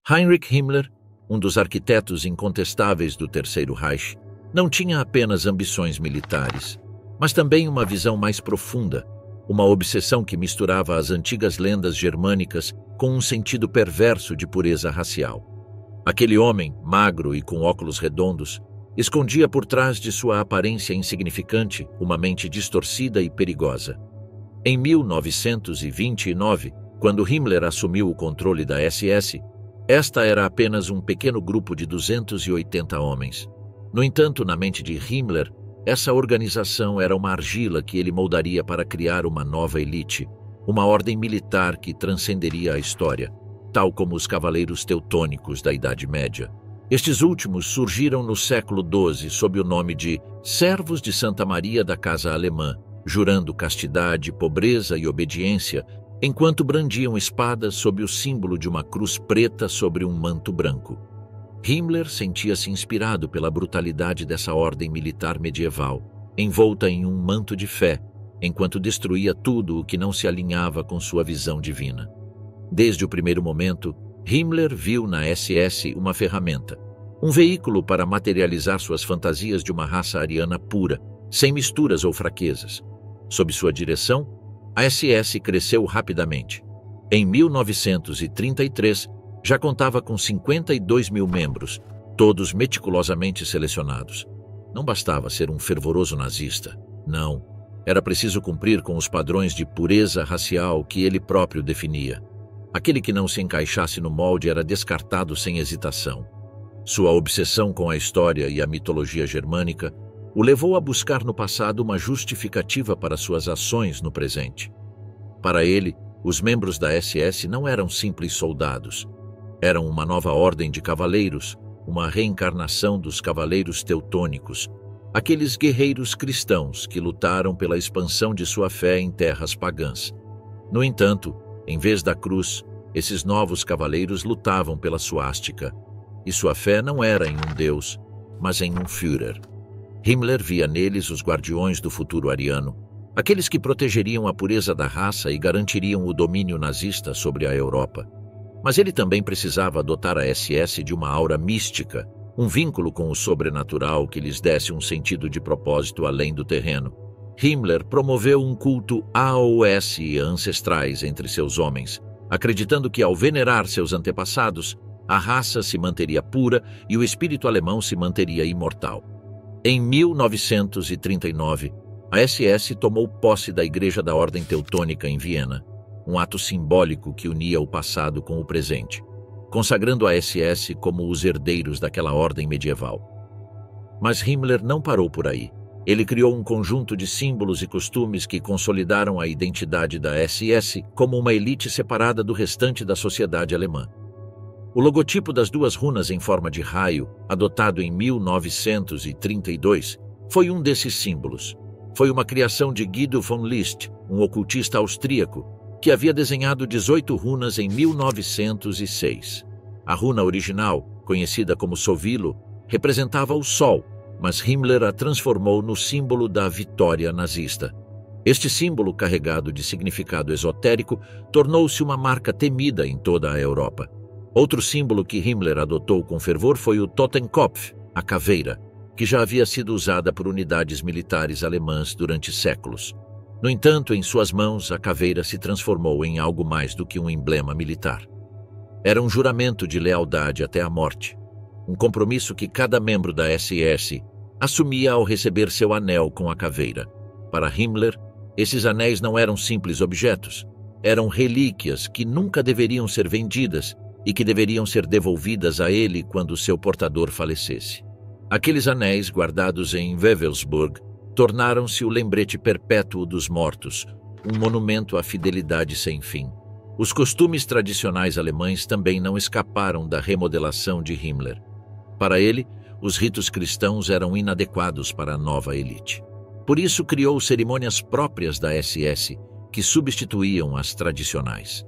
Heinrich Himmler, um dos arquitetos incontestáveis do Terceiro Reich, não tinha apenas ambições militares, mas também uma visão mais profunda, uma obsessão que misturava as antigas lendas germânicas com um sentido perverso de pureza racial. Aquele homem, magro e com óculos redondos, escondia por trás de sua aparência insignificante uma mente distorcida e perigosa. Em 1929, quando Himmler assumiu o controle da SS, esta era apenas um pequeno grupo de 280 homens. No entanto, na mente de Himmler, essa organização era uma argila que ele moldaria para criar uma nova elite, uma ordem militar que transcenderia a história, tal como os cavaleiros teutônicos da Idade Média. Estes últimos surgiram no século XII sob o nome de Servos de Santa Maria da Casa Alemã, jurando castidade, pobreza e obediência, enquanto brandiam espadas sob o símbolo de uma cruz preta sobre um manto branco. Himmler sentia-se inspirado pela brutalidade dessa ordem militar medieval, envolta em um manto de fé, enquanto destruía tudo o que não se alinhava com sua visão divina. Desde o primeiro momento, Himmler viu na SS uma ferramenta, um veículo para materializar suas fantasias de uma raça ariana pura, sem misturas ou fraquezas. Sob sua direção, a SS cresceu rapidamente. Em 1933, já contava com 52 mil membros, todos meticulosamente selecionados. Não bastava ser um fervoroso nazista, não. Era preciso cumprir com os padrões de pureza racial que ele próprio definia. Aquele que não se encaixasse no molde era descartado sem hesitação. Sua obsessão com a história e a mitologia germânica o levou a buscar no passado uma justificativa para suas ações no presente. Para ele, os membros da SS não eram simples soldados. Eram uma nova ordem de cavaleiros, uma reencarnação dos cavaleiros teutônicos, aqueles guerreiros cristãos que lutaram pela expansão de sua fé em terras pagãs. No entanto, em vez da cruz, esses novos cavaleiros lutavam pela suástica, e sua fé não era em um deus, mas em um Führer. Himmler via neles os guardiões do futuro ariano, aqueles que protegeriam a pureza da raça e garantiriam o domínio nazista sobre a Europa. Mas ele também precisava dotar a SS de uma aura mística, um vínculo com o sobrenatural que lhes desse um sentido de propósito além do terreno. Himmler promoveu um culto AOS e ancestrais entre seus homens, acreditando que ao venerar seus antepassados, a raça se manteria pura e o espírito alemão se manteria imortal. Em 1939, a SS tomou posse da Igreja da Ordem Teutônica em Viena, um ato simbólico que unia o passado com o presente, consagrando a SS como os herdeiros daquela ordem medieval. Mas Himmler não parou por aí. Ele criou um conjunto de símbolos e costumes que consolidaram a identidade da SS como uma elite separada do restante da sociedade alemã. O logotipo das duas runas em forma de raio, adotado em 1932, foi um desses símbolos. Foi uma criação de Guido von List, um ocultista austríaco, que havia desenhado 18 runas em 1906. A runa original, conhecida como Sovilo, representava o Sol, mas Himmler a transformou no símbolo da vitória nazista. Este símbolo, carregado de significado esotérico, tornou-se uma marca temida em toda a Europa. Outro símbolo que Himmler adotou com fervor foi o Totenkopf, a caveira, que já havia sido usada por unidades militares alemãs durante séculos. No entanto, em suas mãos, a caveira se transformou em algo mais do que um emblema militar. Era um juramento de lealdade até a morte, um compromisso que cada membro da SS assumia ao receber seu anel com a caveira. Para Himmler, esses anéis não eram simples objetos, eram relíquias que nunca deveriam ser vendidas e que deveriam ser devolvidas a ele quando seu portador falecesse. Aqueles anéis, guardados em Wewelsburg, tornaram-se o lembrete perpétuo dos mortos, um monumento à fidelidade sem fim. Os costumes tradicionais alemães também não escaparam da remodelação de Himmler. Para ele, os ritos cristãos eram inadequados para a nova elite. Por isso criou cerimônias próprias da SS, que substituíam as tradicionais.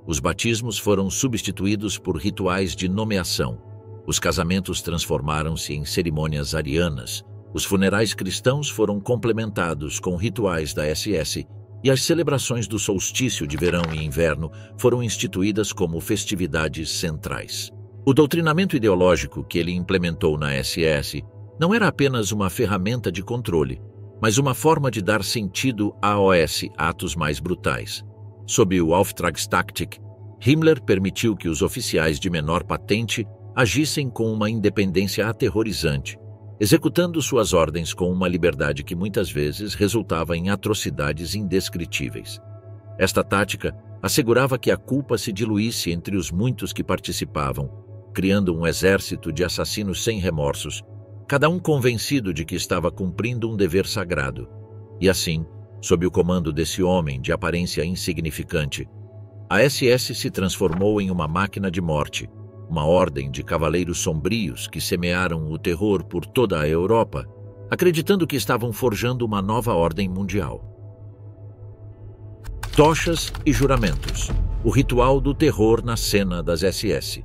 Os batismos foram substituídos por rituais de nomeação. Os casamentos transformaram-se em cerimônias arianas. Os funerais cristãos foram complementados com rituais da SS e as celebrações do solstício de verão e inverno foram instituídas como festividades centrais. O doutrinamento ideológico que ele implementou na SS não era apenas uma ferramenta de controle, mas uma forma de dar sentido aos atos mais brutais. Sob o Auftragstaktik, Himmler permitiu que os oficiais de menor patente agissem com uma independência aterrorizante, executando suas ordens com uma liberdade que muitas vezes resultava em atrocidades indescritíveis. Esta tática assegurava que a culpa se diluísse entre os muitos que participavam, criando um exército de assassinos sem remorsos, cada um convencido de que estava cumprindo um dever sagrado. E assim, sob o comando desse homem de aparência insignificante, a SS se transformou em uma máquina de morte, uma ordem de cavaleiros sombrios que semearam o terror por toda a Europa, acreditando que estavam forjando uma nova ordem mundial. Tochas e juramentos. O ritual do terror na cena das SS.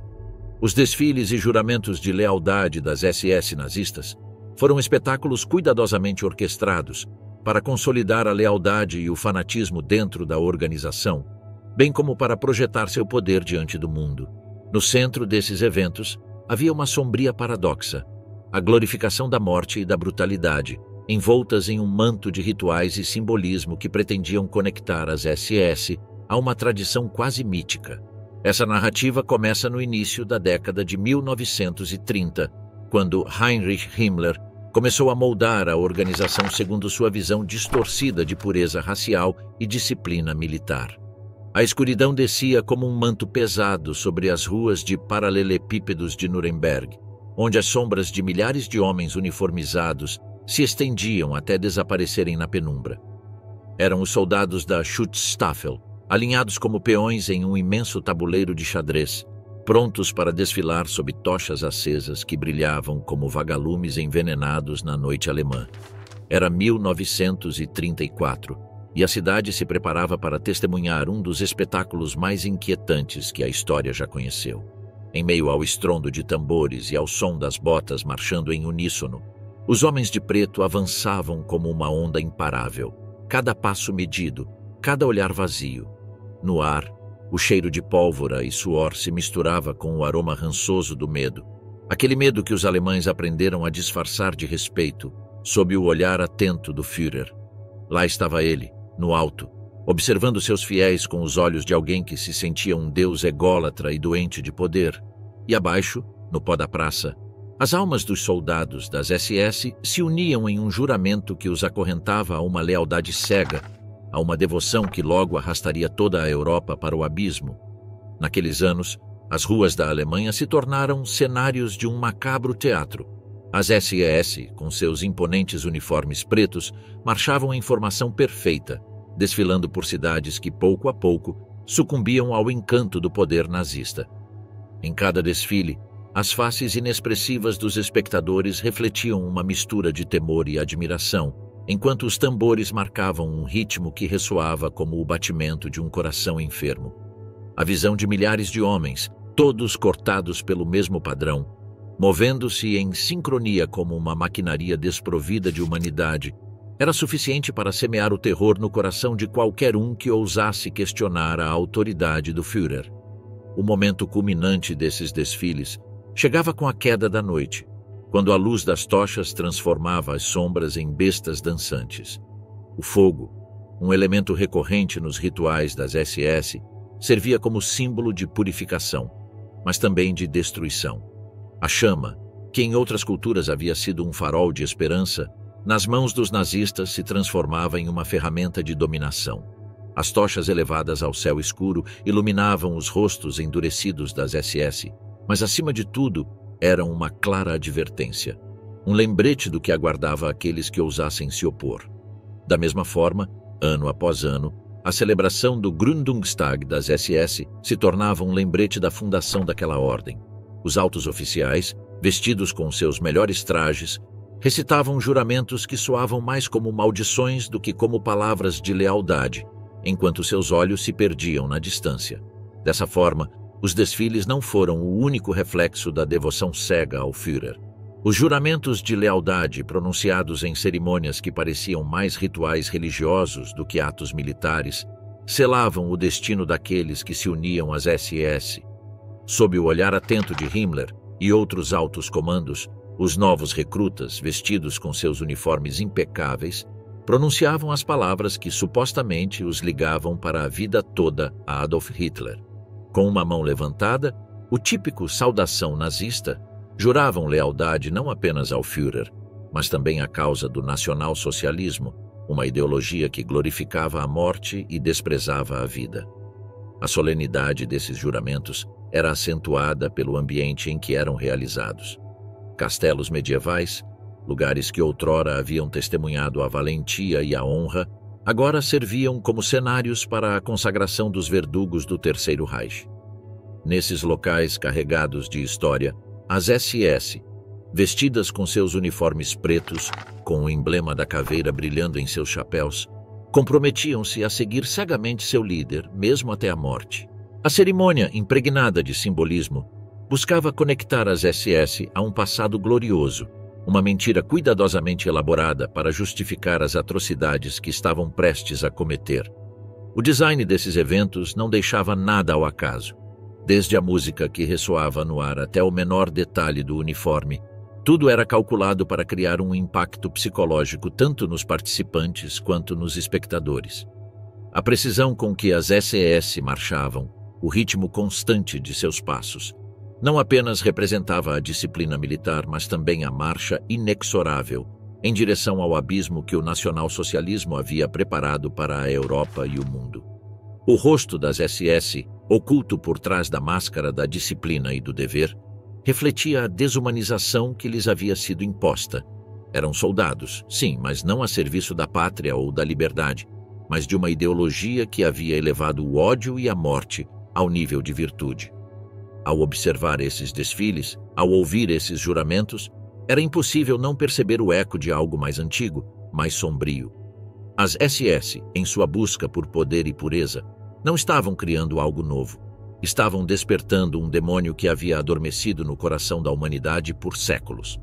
Os desfiles e juramentos de lealdade das SS nazistas foram espetáculos cuidadosamente orquestrados para consolidar a lealdade e o fanatismo dentro da organização, bem como para projetar seu poder diante do mundo. No centro desses eventos, havia uma sombria paradoxa, a glorificação da morte e da brutalidade, envoltas em um manto de rituais e simbolismo que pretendiam conectar as SS a uma tradição quase mítica. Essa narrativa começa no início da década de 1930, quando Heinrich Himmler começou a moldar a organização segundo sua visão distorcida de pureza racial e disciplina militar. A escuridão descia como um manto pesado sobre as ruas de paralelepípedos de Nuremberg, onde as sombras de milhares de homens uniformizados se estendiam até desaparecerem na penumbra. Eram os soldados da Schutzstaffel, alinhados como peões em um imenso tabuleiro de xadrez, prontos para desfilar sob tochas acesas que brilhavam como vagalumes envenenados na noite alemã. Era 1934, e a cidade se preparava para testemunhar um dos espetáculos mais inquietantes que a história já conheceu. Em meio ao estrondo de tambores e ao som das botas marchando em uníssono, os homens de preto avançavam como uma onda imparável, cada passo medido, cada olhar vazio. No ar, o cheiro de pólvora e suor se misturava com o aroma rançoso do medo, aquele medo que os alemães aprenderam a disfarçar de respeito, sob o olhar atento do Führer. Lá estava ele, no alto, observando seus fiéis com os olhos de alguém que se sentia um deus ególatra e doente de poder. E abaixo, no pó da praça, as almas dos soldados das SS se uniam em um juramento que os acorrentava a uma lealdade cega, a uma devoção que logo arrastaria toda a Europa para o abismo. Naqueles anos, as ruas da Alemanha se tornaram cenários de um macabro teatro. As SS, com seus imponentes uniformes pretos, marchavam em formação perfeita, desfilando por cidades que, pouco a pouco, sucumbiam ao encanto do poder nazista. Em cada desfile, as faces inexpressivas dos espectadores refletiam uma mistura de temor e admiração, enquanto os tambores marcavam um ritmo que ressoava como o batimento de um coração enfermo. A visão de milhares de homens, todos cortados pelo mesmo padrão, movendo-se em sincronia como uma maquinaria desprovida de humanidade, era suficiente para semear o terror no coração de qualquer um que ousasse questionar a autoridade do Führer. O momento culminante desses desfiles chegava com a queda da noite, quando a luz das tochas transformava as sombras em bestas dançantes. O fogo, um elemento recorrente nos rituais das SS, servia como símbolo de purificação, mas também de destruição. A chama, que em outras culturas havia sido um farol de esperança, nas mãos dos nazistas se transformava em uma ferramenta de dominação. As tochas elevadas ao céu escuro iluminavam os rostos endurecidos das SS, mas acima de tudo eram uma clara advertência, um lembrete do que aguardava aqueles que ousassem se opor. Da mesma forma, ano após ano, a celebração do Gründungstag das SS se tornava um lembrete da fundação daquela ordem. Os altos oficiais, vestidos com seus melhores trajes, recitavam juramentos que soavam mais como maldições do que como palavras de lealdade, enquanto seus olhos se perdiam na distância. Dessa forma, os desfiles não foram o único reflexo da devoção cega ao Führer. Os juramentos de lealdade, pronunciados em cerimônias que pareciam mais rituais religiosos do que atos militares, selavam o destino daqueles que se uniam às SS. Sob o olhar atento de Himmler e outros altos comandos, os novos recrutas, vestidos com seus uniformes impecáveis, pronunciavam as palavras que supostamente os ligavam para a vida toda a Adolf Hitler. Com uma mão levantada, o típico saudação nazista, juravam lealdade não apenas ao Führer, mas também à causa do nacionalsocialismo, uma ideologia que glorificava a morte e desprezava a vida. A solenidade desses juramentos era acentuada pelo ambiente em que eram realizados. Castelos medievais, lugares que outrora haviam testemunhado a valentia e a honra, agora serviam como cenários para a consagração dos verdugos do Terceiro Reich. Nesses locais carregados de história, as SS, vestidas com seus uniformes pretos, com o emblema da caveira brilhando em seus chapéus, comprometiam-se a seguir cegamente seu líder, mesmo até a morte. A cerimônia, impregnada de simbolismo, buscava conectar as SS a um passado glorioso, uma mentira cuidadosamente elaborada para justificar as atrocidades que estavam prestes a cometer. O design desses eventos não deixava nada ao acaso. Desde a música que ressoava no ar até o menor detalhe do uniforme, tudo era calculado para criar um impacto psicológico tanto nos participantes quanto nos espectadores. A precisão com que as SS marchavam, o ritmo constante de seus passos, não apenas representava a disciplina militar, mas também a marcha inexorável em direção ao abismo que o nacionalsocialismo havia preparado para a Europa e o mundo. O rosto das SS, oculto por trás da máscara da disciplina e do dever, refletia a desumanização que lhes havia sido imposta. Eram soldados, sim, mas não a serviço da pátria ou da liberdade, mas de uma ideologia que havia elevado o ódio e a morte ao nível de virtude. Ao observar esses desfiles, ao ouvir esses juramentos, era impossível não perceber o eco de algo mais antigo, mais sombrio. As SS, em sua busca por poder e pureza, não estavam criando algo novo. Estavam despertando um demônio que havia adormecido no coração da humanidade por séculos.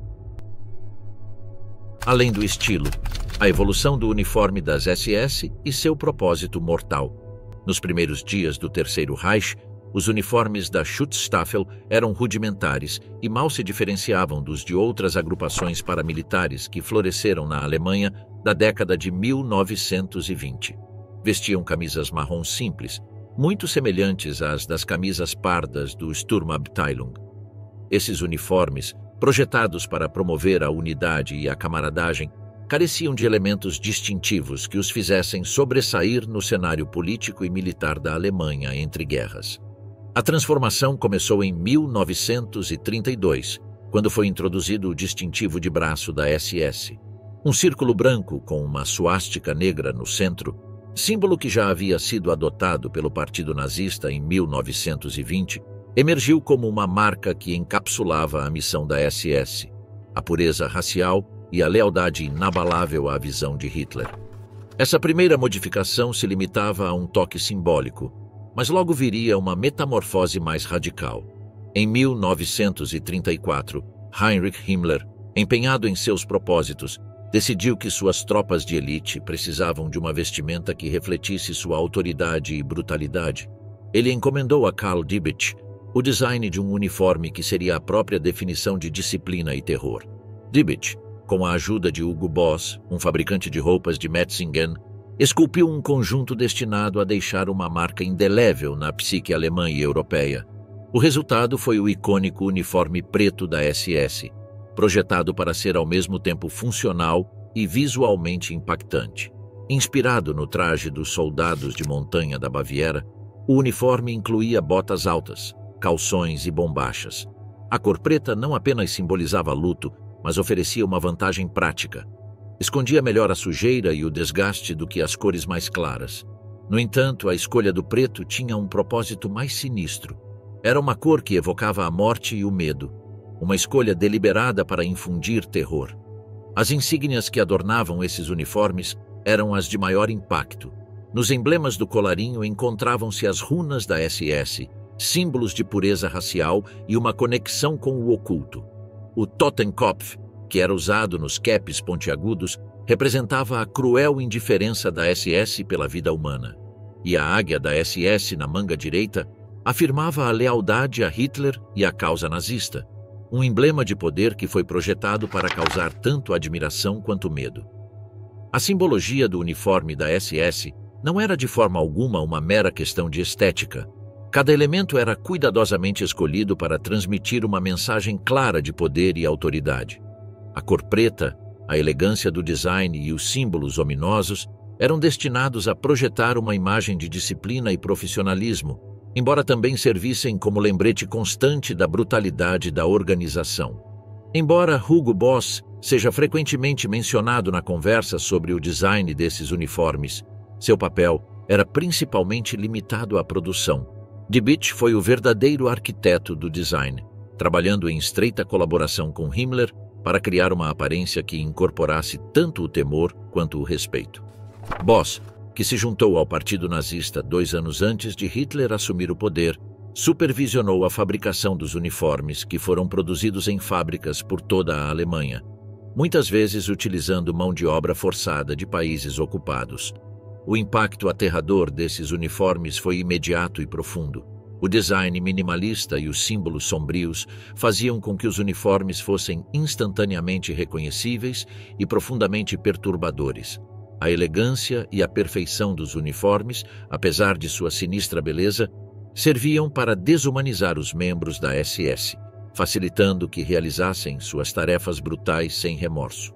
Além do estilo, a evolução do uniforme das SS e seu propósito mortal. Nos primeiros dias do Terceiro Reich, os uniformes da Schutzstaffel eram rudimentares e mal se diferenciavam dos de outras agrupações paramilitares que floresceram na Alemanha da década de 1920. Vestiam camisas marrom simples, muito semelhantes às das camisas pardas do Sturmabteilung. Esses uniformes, projetados para promover a unidade e a camaradagem, careciam de elementos distintivos que os fizessem sobressair no cenário político e militar da Alemanha entre guerras. A transformação começou em 1932, quando foi introduzido o distintivo de braço da SS. Um círculo branco com uma suástica negra no centro, símbolo que já havia sido adotado pelo Partido Nazista em 1920, emergiu como uma marca que encapsulava a missão da SS, a pureza racial e a lealdade inabalável à visão de Hitler. Essa primeira modificação se limitava a um toque simbólico, mas logo viria uma metamorfose mais radical. Em 1934, Heinrich Himmler, empenhado em seus propósitos, decidiu que suas tropas de elite precisavam de uma vestimenta que refletisse sua autoridade e brutalidade. Ele encomendou a Karl Diebitsch o design de um uniforme que seria a própria definição de disciplina e terror. Diebitsch, com a ajuda de Hugo Boss, um fabricante de roupas de Metzingen, esculpiu um conjunto destinado a deixar uma marca indelével na psique alemã e europeia. O resultado foi o icônico uniforme preto da SS, projetado para ser ao mesmo tempo funcional e visualmente impactante. Inspirado no traje dos soldados de montanha da Baviera, o uniforme incluía botas altas, calções e bombachas. A cor preta não apenas simbolizava luto, mas oferecia uma vantagem prática. Escondia melhor a sujeira e o desgaste do que as cores mais claras. No entanto, a escolha do preto tinha um propósito mais sinistro. Era uma cor que evocava a morte e o medo, uma escolha deliberada para infundir terror. As insígnias que adornavam esses uniformes eram as de maior impacto. Nos emblemas do colarinho encontravam-se as runas da SS, símbolos de pureza racial e uma conexão com o oculto. O Totenkopf, que era usado nos capes pontiagudos, representava a cruel indiferença da SS pela vida humana. E a águia da SS na manga direita afirmava a lealdade a Hitler e à causa nazista, um emblema de poder que foi projetado para causar tanto admiração quanto medo. A simbologia do uniforme da SS não era de forma alguma uma mera questão de estética. Cada elemento era cuidadosamente escolhido para transmitir uma mensagem clara de poder e autoridade. A cor preta, a elegância do design e os símbolos ominosos eram destinados a projetar uma imagem de disciplina e profissionalismo, embora também servissem como lembrete constante da brutalidade da organização. Embora Hugo Boss seja frequentemente mencionado na conversa sobre o design desses uniformes, seu papel era principalmente limitado à produção. Dietrich foi o verdadeiro arquiteto do design, trabalhando em estreita colaboração com Himmler para criar uma aparência que incorporasse tanto o temor quanto o respeito. Boss, que se juntou ao Partido Nazista 2 anos antes de Hitler assumir o poder, supervisionou a fabricação dos uniformes que foram produzidos em fábricas por toda a Alemanha, muitas vezes utilizando mão de obra forçada de países ocupados. O impacto aterrador desses uniformes foi imediato e profundo. O design minimalista e os símbolos sombrios faziam com que os uniformes fossem instantaneamente reconhecíveis e profundamente perturbadores. A elegância e a perfeição dos uniformes, apesar de sua sinistra beleza, serviam para desumanizar os membros da SS, facilitando que realizassem suas tarefas brutais sem remorso.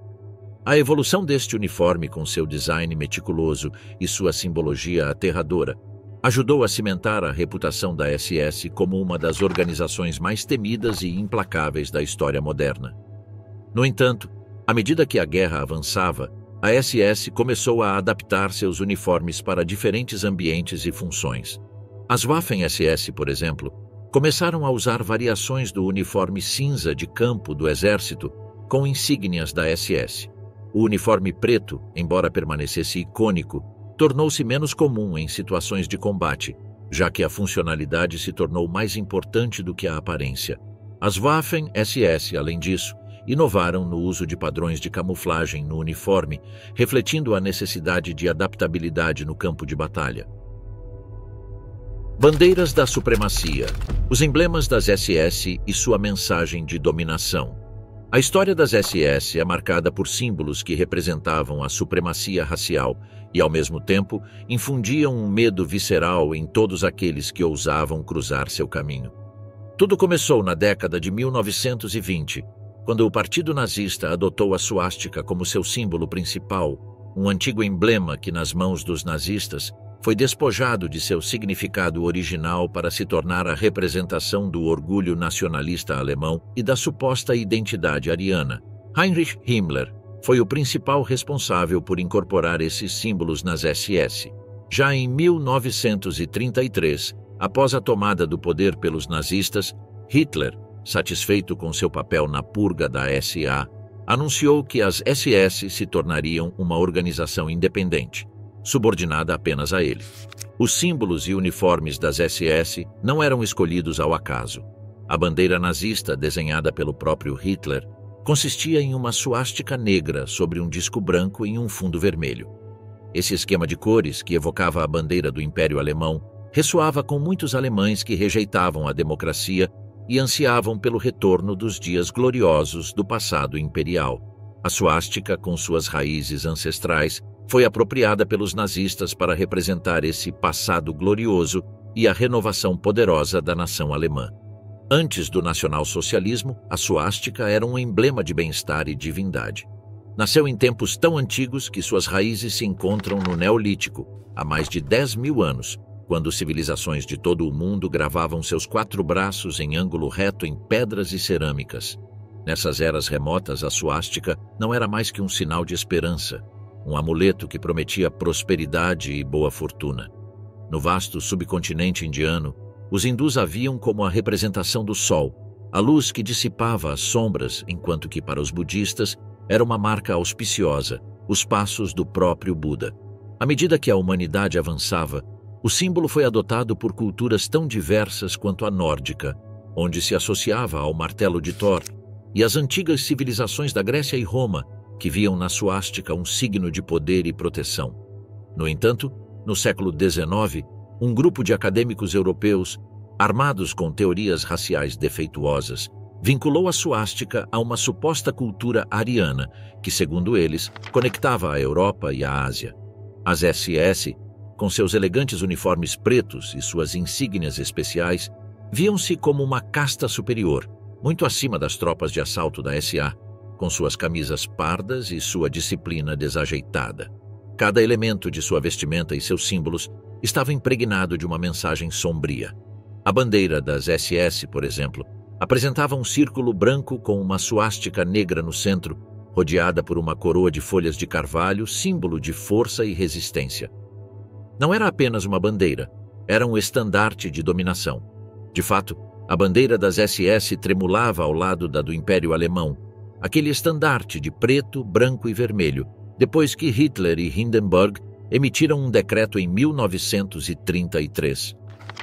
A evolução deste uniforme, com seu design meticuloso e sua simbologia aterradora, ajudou a cimentar a reputação da SS como uma das organizações mais temidas e implacáveis da história moderna. No entanto, à medida que a guerra avançava, a SS começou a adaptar seus uniformes para diferentes ambientes e funções. As Waffen-SS, por exemplo, começaram a usar variações do uniforme cinza de campo do exército com insígnias da SS. O uniforme preto, embora permanecesse icônico, tornou-se menos comum em situações de combate, já que a funcionalidade se tornou mais importante do que a aparência. As Waffen-SS, além disso, inovaram no uso de padrões de camuflagem no uniforme, refletindo a necessidade de adaptabilidade no campo de batalha. Bandeiras da supremacia, os emblemas das SS e sua mensagem de dominação. A história das SS é marcada por símbolos que representavam a supremacia racial e, ao mesmo tempo, infundiam um medo visceral em todos aqueles que ousavam cruzar seu caminho. Tudo começou na década de 1920, quando o Partido Nazista adotou a suástica como seu símbolo principal, um antigo emblema que, nas mãos dos nazistas, foi despojado de seu significado original para se tornar a representação do orgulho nacionalista alemão e da suposta identidade ariana. Heinrich Himmler foi o principal responsável por incorporar esses símbolos nas SS. Já em 1933, após a tomada do poder pelos nazistas, Hitler, satisfeito com seu papel na purga da SA, anunciou que as SS se tornariam uma organização independente, subordinada apenas a ele. Os símbolos e uniformes das SS não eram escolhidos ao acaso. A bandeira nazista, desenhada pelo próprio Hitler, consistia em uma suástica negra sobre um disco branco em um fundo vermelho. Esse esquema de cores, que evocava a bandeira do Império Alemão, ressoava com muitos alemães que rejeitavam a democracia e ansiavam pelo retorno dos dias gloriosos do passado imperial. A suástica, com suas raízes ancestrais, foi apropriada pelos nazistas para representar esse passado glorioso e a renovação poderosa da nação alemã. Antes do nacionalsocialismo, a suástica era um emblema de bem-estar e divindade. Nasceu em tempos tão antigos que suas raízes se encontram no Neolítico, há mais de 10.000 anos, quando civilizações de todo o mundo gravavam seus 4 braços em ângulo reto em pedras e cerâmicas. Nessas eras remotas, a suástica não era mais que um sinal de esperança, um amuleto que prometia prosperidade e boa fortuna. No vasto subcontinente indiano, os hindus a viam como a representação do sol, a luz que dissipava as sombras, enquanto que para os budistas era uma marca auspiciosa, os passos do próprio Buda. À medida que a humanidade avançava, o símbolo foi adotado por culturas tão diversas quanto a nórdica, onde se associava ao martelo de Thor, e as antigas civilizações da Grécia e Roma, que viam na suástica um signo de poder e proteção. No entanto, no século XIX, um grupo de acadêmicos europeus armados com teorias raciais defeituosas, vinculou a suástica a uma suposta cultura ariana que, segundo eles, conectava a Europa e a Ásia. As SS, com seus elegantes uniformes pretos e suas insígnias especiais, viam-se como uma casta superior, muito acima das tropas de assalto da SA, com suas camisas pardas e sua disciplina desajeitada. Cada elemento de sua vestimenta e seus símbolos estava impregnado de uma mensagem sombria. A bandeira das SS, por exemplo, apresentava um círculo branco com uma suástica negra no centro, rodeada por uma coroa de folhas de carvalho, símbolo de força e resistência. Não era apenas uma bandeira, era um estandarte de dominação. De fato, a bandeira das SS tremulava ao lado da do Império Alemão, aquele estandarte de preto, branco e vermelho, depois que Hitler e Hindenburg emitiram um decreto em 1933.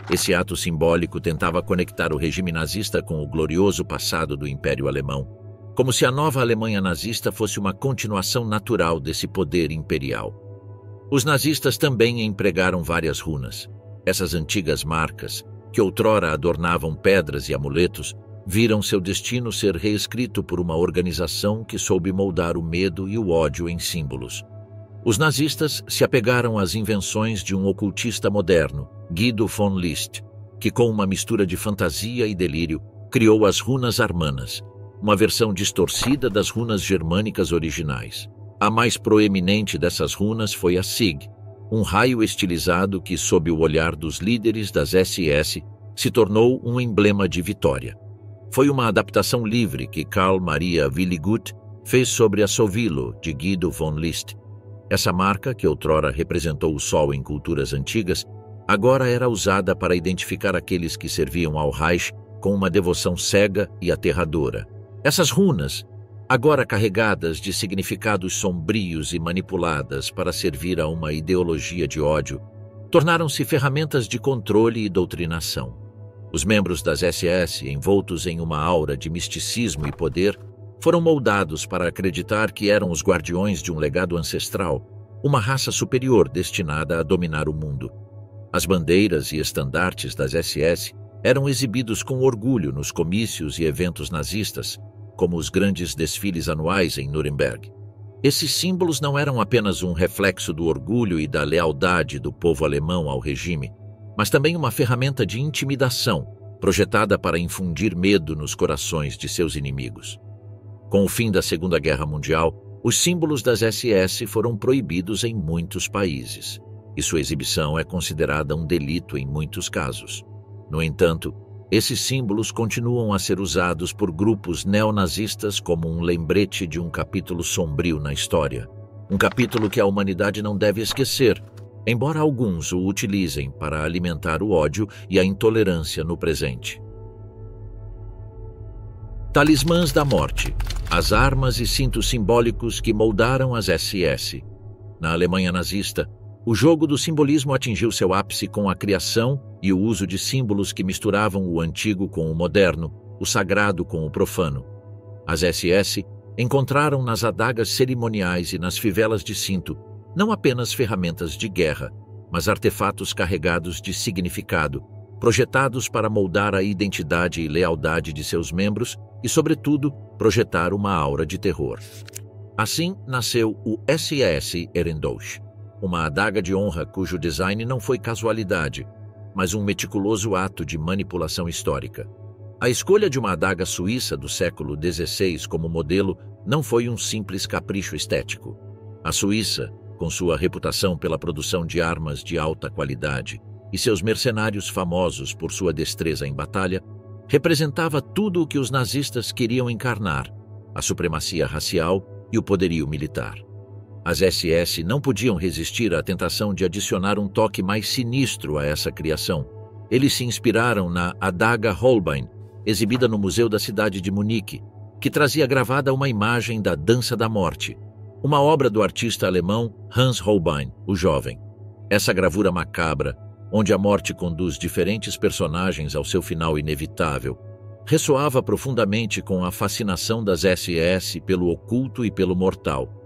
Esse ato simbólico tentava conectar o regime nazista com o glorioso passado do Império Alemão, como se a nova Alemanha nazista fosse uma continuação natural desse poder imperial. Os nazistas também empregaram várias runas. Essas antigas marcas, que outrora adornavam pedras e amuletos, viram seu destino ser reescrito por uma organização que soube moldar o medo e o ódio em símbolos. Os nazistas se apegaram às invenções de um ocultista moderno, Guido von List, que com uma mistura de fantasia e delírio criou as runas armanas, uma versão distorcida das runas germânicas originais. A mais proeminente dessas runas foi a Sig, um raio estilizado que, sob o olhar dos líderes das SS, se tornou um emblema de vitória. Foi uma adaptação livre que Karl Maria Willigut fez sobre a Sovilo, de Guido von List. Essa marca, que outrora representou o sol em culturas antigas, agora era usada para identificar aqueles que serviam ao Reich com uma devoção cega e aterradora. Essas runas, agora carregadas de significados sombrios e manipuladas para servir a uma ideologia de ódio, tornaram-se ferramentas de controle e doutrinação. Os membros das SS, envoltos em uma aura de misticismo e poder, foram moldados para acreditar que eram os guardiões de um legado ancestral, uma raça superior destinada a dominar o mundo. As bandeiras e estandartes das SS eram exibidos com orgulho nos comícios e eventos nazistas, como os grandes desfiles anuais em Nuremberg. Esses símbolos não eram apenas um reflexo do orgulho e da lealdade do povo alemão ao regime, mas também uma ferramenta de intimidação, projetada para infundir medo nos corações de seus inimigos. Com o fim da Segunda Guerra Mundial, os símbolos das SS foram proibidos em muitos países, e sua exibição é considerada um delito em muitos casos. No entanto, esses símbolos continuam a ser usados por grupos neonazistas como um lembrete de um capítulo sombrio na história, um capítulo que a humanidade não deve esquecer, embora alguns o utilizem para alimentar o ódio e a intolerância no presente. Talismãs da morte, as armas e cintos simbólicos que moldaram as SS. Na Alemanha nazista, o jogo do simbolismo atingiu seu ápice com a criação e o uso de símbolos que misturavam o antigo com o moderno, o sagrado com o profano. As SS encontraram nas adagas cerimoniais e nas fivelas de cinto não apenas ferramentas de guerra, mas artefatos carregados de significado, projetados para moldar a identidade e lealdade de seus membros e, sobretudo, projetar uma aura de terror. Assim nasceu o SS Ehrendote, uma adaga de honra cujo design não foi casualidade, mas um meticuloso ato de manipulação histórica. A escolha de uma adaga suíça do século XVI como modelo não foi um simples capricho estético. A Suíça, com sua reputação pela produção de armas de alta qualidade e seus mercenários famosos por sua destreza em batalha, representava tudo o que os nazistas queriam encarnar: a supremacia racial e o poderio militar. As SS não podiam resistir à tentação de adicionar um toque mais sinistro a essa criação. Eles se inspiraram na adaga Holbein, exibida no Museu da cidade de Munique, que trazia gravada uma imagem da Dança da Morte, uma obra do artista alemão Hans Holbein, o Jovem. Essa gravura macabra, onde a morte conduz diferentes personagens ao seu final inevitável, ressoava profundamente com a fascinação das SS pelo oculto e pelo mortal.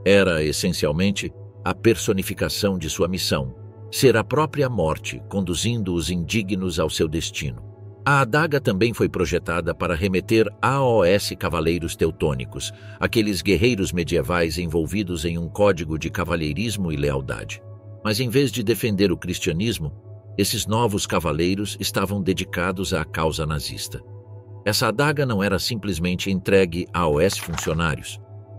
Era, essencialmente, a personificação de sua missão: ser a própria morte, conduzindo os indignos ao seu destino. A adaga também foi projetada para remeter aos cavaleiros teutônicos, aqueles guerreiros medievais envolvidos em um código de cavalheirismo e lealdade. Mas em vez de defender o cristianismo, esses novos cavaleiros estavam dedicados à causa nazista. Essa adaga não era simplesmente entregue aos funcionários.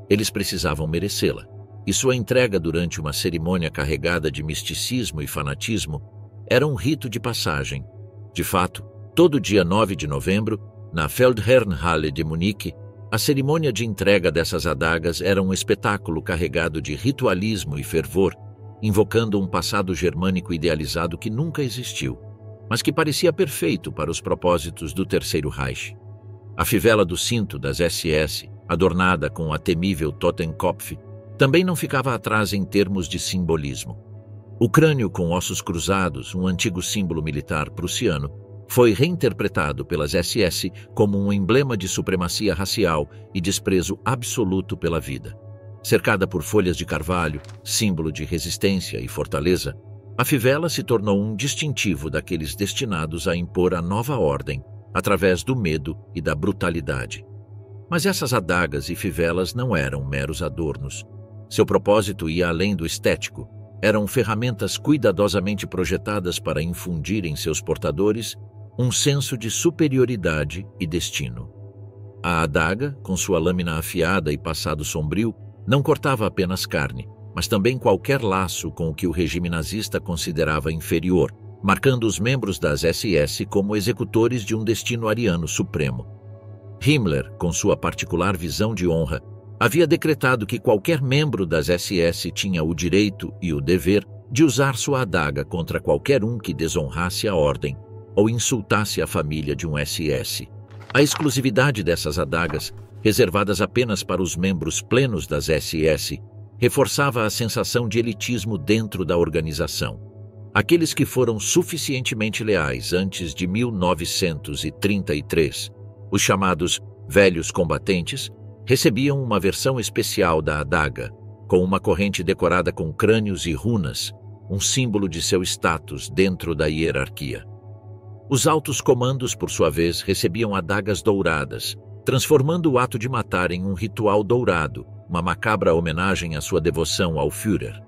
Eles precisavam merecê-la. E sua entrega durante uma cerimônia carregada de misticismo e fanatismo era um rito de passagem. De fato, todo dia 9 de novembro, na Feldherrnhalle de Munique, a cerimônia de entrega dessas adagas era um espetáculo carregado de ritualismo e fervor, invocando um passado germânico idealizado que nunca existiu, mas que parecia perfeito para os propósitos do Terceiro Reich. A fivela do cinto das SS, adornada com a temível Totenkopf, também não ficava atrás em termos de simbolismo. O crânio com ossos cruzados, um antigo símbolo militar prussiano, foi reinterpretado pelas SS como um emblema de supremacia racial e desprezo absoluto pela vida. Cercada por folhas de carvalho, símbolo de resistência e fortaleza, a fivela se tornou um distintivo daqueles destinados a impor a nova ordem através do medo e da brutalidade. Mas essas adagas e fivelas não eram meros adornos. Seu propósito ia além do estético. Eram ferramentas cuidadosamente projetadas para infundir em seus portadores um senso de superioridade e destino. A adaga, com sua lâmina afiada e passado sombrio, não cortava apenas carne, mas também qualquer laço com o que o regime nazista considerava inferior, marcando os membros das SS como executores de um destino ariano supremo. Himmler, com sua particular visão de honra, havia decretado que qualquer membro das SS tinha o direito e o dever de usar sua adaga contra qualquer um que desonrasse a ordem ou insultasse a família de um SS. A exclusividade dessas adagas, reservadas apenas para os membros plenos das SS, reforçava a sensação de elitismo dentro da organização. Aqueles que foram suficientemente leais antes de 1933, os chamados velhos combatentes, recebiam uma versão especial da adaga, com uma corrente decorada com crânios e runas, um símbolo de seu status dentro da hierarquia. Os altos comandos, por sua vez, recebiam adagas douradas, transformando o ato de matar em um ritual dourado, uma macabra homenagem à sua devoção ao Führer.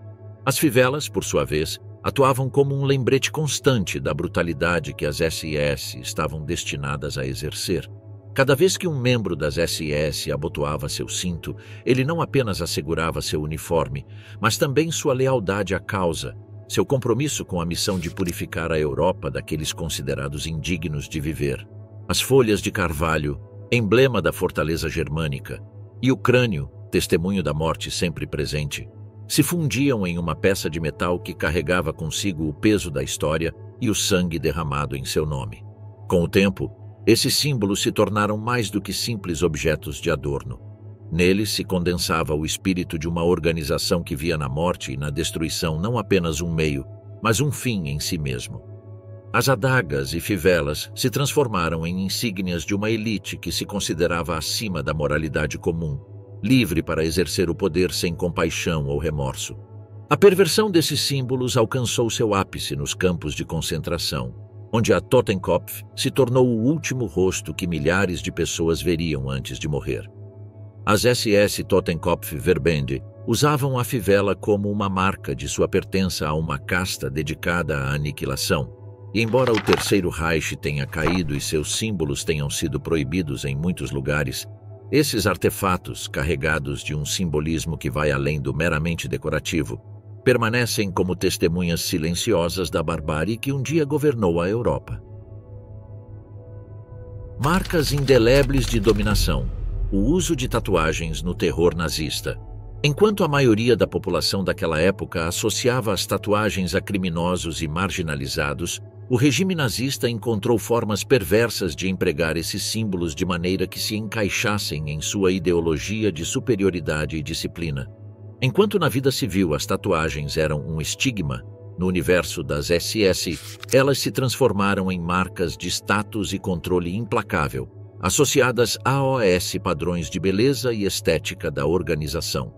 As fivelas, por sua vez, atuavam como um lembrete constante da brutalidade que as SS estavam destinadas a exercer. Cada vez que um membro das SS abotoava seu cinto, ele não apenas assegurava seu uniforme, mas também sua lealdade à causa, seu compromisso com a missão de purificar a Europa daqueles considerados indignos de viver. As folhas de carvalho, emblema da fortaleza germânica, e o crânio, testemunho da morte sempre presente, se fundiam em uma peça de metal que carregava consigo o peso da história e o sangue derramado em seu nome. Com o tempo, esses símbolos se tornaram mais do que simples objetos de adorno. Neles se condensava o espírito de uma organização que via na morte e na destruição não apenas um meio, mas um fim em si mesmo. As adagas e fivelas se transformaram em insígnias de uma elite que se considerava acima da moralidade comum, livre para exercer o poder sem compaixão ou remorso. A perversão desses símbolos alcançou seu ápice nos campos de concentração, onde a Totenkopf se tornou o último rosto que milhares de pessoas veriam antes de morrer. As SS Totenkopf Verbände usavam a fivela como uma marca de sua pertença a uma casta dedicada à aniquilação, e embora o Terceiro Reich tenha caído e seus símbolos tenham sido proibidos em muitos lugares, esses artefatos, carregados de um simbolismo que vai além do meramente decorativo, permanecem como testemunhas silenciosas da barbárie que um dia governou a Europa. Marcas indeléveis de dominação. O uso de tatuagens no terror nazista. Enquanto a maioria da população daquela época associava as tatuagens a criminosos e marginalizados, o regime nazista encontrou formas perversas de empregar esses símbolos de maneira que se encaixassem em sua ideologia de superioridade e disciplina. Enquanto na vida civil as tatuagens eram um estigma, no universo das SS, elas se transformaram em marcas de status e controle implacável, associadas aos padrões de beleza e estética da organização.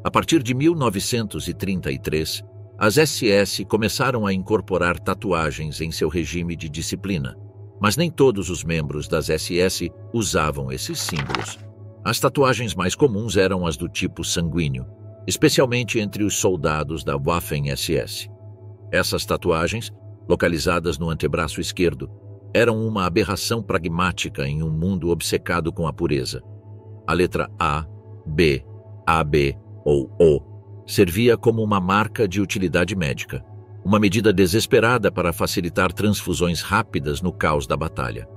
A partir de 1933, as SS começaram a incorporar tatuagens em seu regime de disciplina, mas nem todos os membros das SS usavam esses símbolos. As tatuagens mais comuns eram as do tipo sanguíneo, especialmente entre os soldados da Waffen-SS. Essas tatuagens, localizadas no antebraço esquerdo, eram uma aberração pragmática em um mundo obcecado com a pureza. A letra A, B, AB ou O servia como uma marca de utilidade médica, uma medida desesperada para facilitar transfusões rápidas no caos da batalha.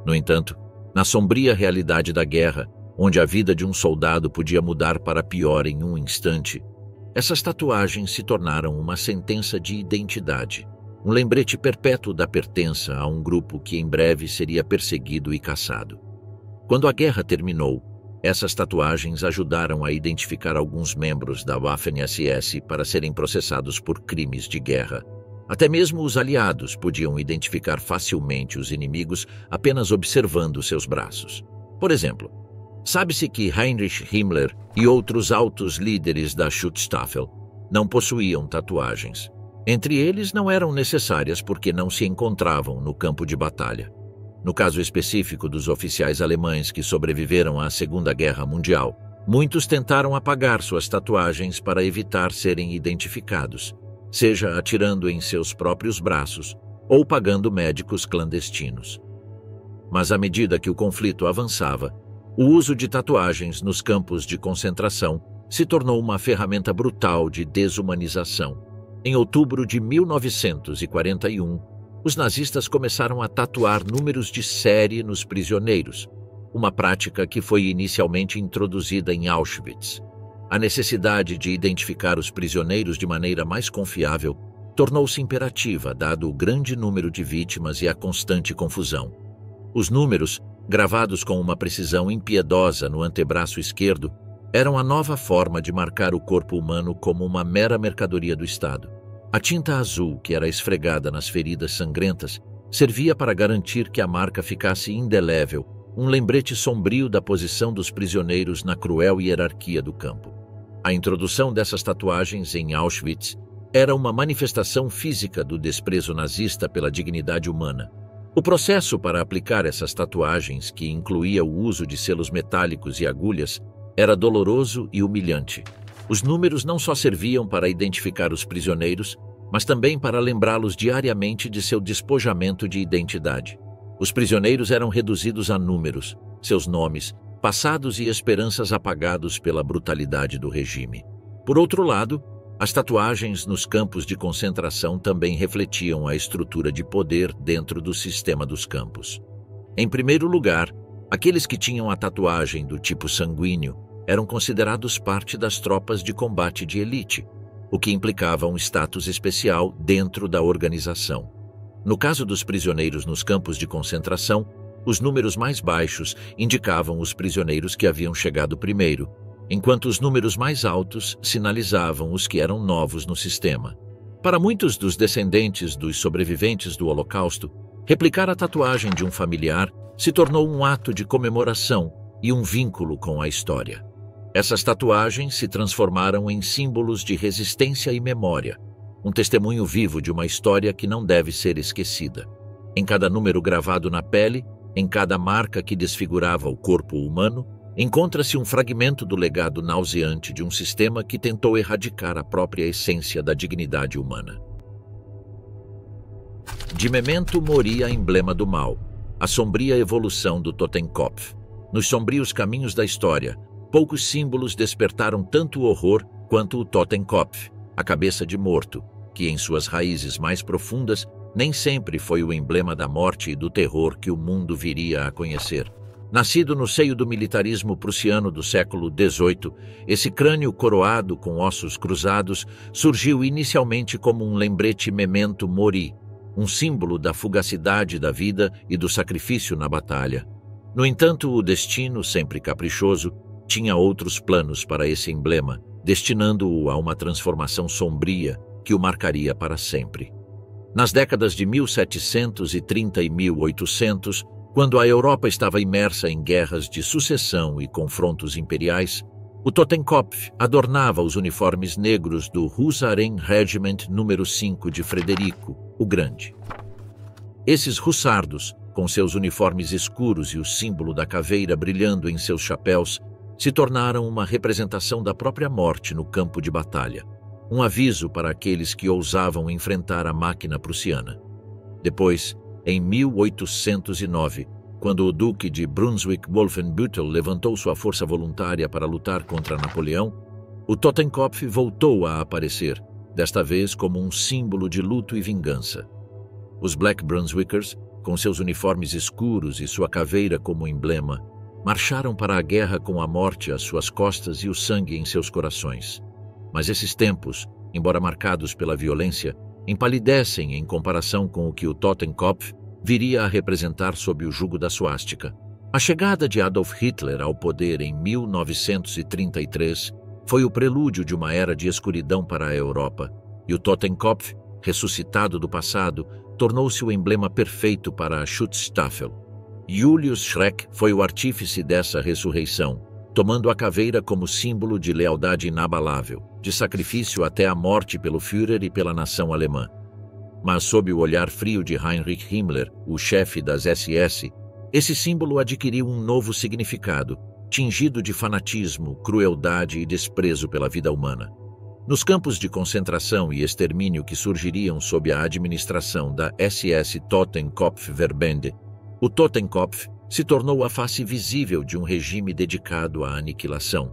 No entanto, na sombria realidade da guerra, onde a vida de um soldado podia mudar para pior em um instante, essas tatuagens se tornaram uma sentença de identidade, um lembrete perpétuo da pertença a um grupo que em breve seria perseguido e caçado. Quando a guerra terminou, essas tatuagens ajudaram a identificar alguns membros da Waffen-SS para serem processados por crimes de guerra. Até mesmo os aliados podiam identificar facilmente os inimigos apenas observando seus braços. Por exemplo, sabe-se que Heinrich Himmler e outros altos líderes da Schutzstaffel não possuíam tatuagens. Entre eles não eram necessárias porque não se encontravam no campo de batalha. No caso específico dos oficiais alemães que sobreviveram à Segunda Guerra Mundial, muitos tentaram apagar suas tatuagens para evitar serem identificados, seja atirando em seus próprios braços ou pagando médicos clandestinos. Mas à medida que o conflito avançava, o uso de tatuagens nos campos de concentração se tornou uma ferramenta brutal de desumanização. Em outubro de 1941, os nazistas começaram a tatuar números de série nos prisioneiros, uma prática que foi inicialmente introduzida em Auschwitz. A necessidade de identificar os prisioneiros de maneira mais confiável tornou-se imperativa, dado o grande número de vítimas e a constante confusão. Os números, gravados com uma precisão impiedosa no antebraço esquerdo, eram a nova forma de marcar o corpo humano como uma mera mercadoria do Estado. A tinta azul, que era esfregada nas feridas sangrentas, servia para garantir que a marca ficasse indelével, um lembrete sombrio da posição dos prisioneiros na cruel hierarquia do campo. A introdução dessas tatuagens em Auschwitz era uma manifestação física do desprezo nazista pela dignidade humana. O processo para aplicar essas tatuagens, que incluía o uso de selos metálicos e agulhas, era doloroso e humilhante. Os números não só serviam para identificar os prisioneiros, mas também para lembrá-los diariamente de seu despojamento de identidade. Os prisioneiros eram reduzidos a números, seus nomes, passados e esperanças apagados pela brutalidade do regime. Por outro lado, as tatuagens nos campos de concentração também refletiam a estrutura de poder dentro do sistema dos campos. Em primeiro lugar, aqueles que tinham a tatuagem do tipo sanguíneo eram considerados parte das tropas de combate de elite, o que implicava um status especial dentro da organização. No caso dos prisioneiros nos campos de concentração, os números mais baixos indicavam os prisioneiros que haviam chegado primeiro, enquanto os números mais altos sinalizavam os que eram novos no sistema. Para muitos dos descendentes dos sobreviventes do Holocausto, replicar a tatuagem de um familiar se tornou um ato de comemoração e um vínculo com a história. Essas tatuagens se transformaram em símbolos de resistência e memória, um testemunho vivo de uma história que não deve ser esquecida. Em cada número gravado na pele, em cada marca que desfigurava o corpo humano, encontra-se um fragmento do legado nauseante de um sistema que tentou erradicar a própria essência da dignidade humana. De Memento Mori a emblema do mal, a sombria evolução do Totenkopf. Nos sombrios caminhos da história, poucos símbolos despertaram tanto horror quanto o Totenkopf, a cabeça de morto, que em suas raízes mais profundas nem sempre foi o emblema da morte e do terror que o mundo viria a conhecer. Nascido no seio do militarismo prussiano do século XVIII, esse crânio coroado com ossos cruzados surgiu inicialmente como um lembrete Memento Mori, um símbolo da fugacidade da vida e do sacrifício na batalha. No entanto, o destino, sempre caprichoso, tinha outros planos para esse emblema, destinando-o a uma transformação sombria que o marcaria para sempre. Nas décadas de 1730 e 1800, quando a Europa estava imersa em guerras de sucessão e confrontos imperiais, O Totenkopf adornava os uniformes negros do Husaren Regiment número 5 de Frederico, o Grande. Esses hussardos, com seus uniformes escuros e o símbolo da caveira brilhando em seus chapéus, se tornaram uma representação da própria morte no campo de batalha, um aviso para aqueles que ousavam enfrentar a máquina prussiana. Depois, em 1809, quando o Duque de Brunswick-Wolfenbüttel levantou sua força voluntária para lutar contra Napoleão, o Totenkopf voltou a aparecer, desta vez como um símbolo de luto e vingança. Os Black Brunswickers, com seus uniformes escuros e sua caveira como emblema, marcharam para a guerra com a morte às suas costas e o sangue em seus corações. Mas esses tempos, embora marcados pela violência, empalidecem em comparação com o que o Totenkopf viria a representar sob o jugo da suástica. A chegada de Adolf Hitler ao poder em 1933 foi o prelúdio de uma era de escuridão para a Europa, e o Totenkopf, ressuscitado do passado, tornou-se o emblema perfeito para a Schutzstaffel. Julius Schreck foi o artífice dessa ressurreição, tomando a caveira como símbolo de lealdade inabalável, de sacrifício até a morte pelo Führer e pela nação alemã. Mas sob o olhar frio de Heinrich Himmler, o chefe das SS, esse símbolo adquiriu um novo significado, tingido de fanatismo, crueldade e desprezo pela vida humana. Nos campos de concentração e extermínio que surgiriam sob a administração da SS Totenkopfverbände, o Totenkopf se tornou a face visível de um regime dedicado à aniquilação.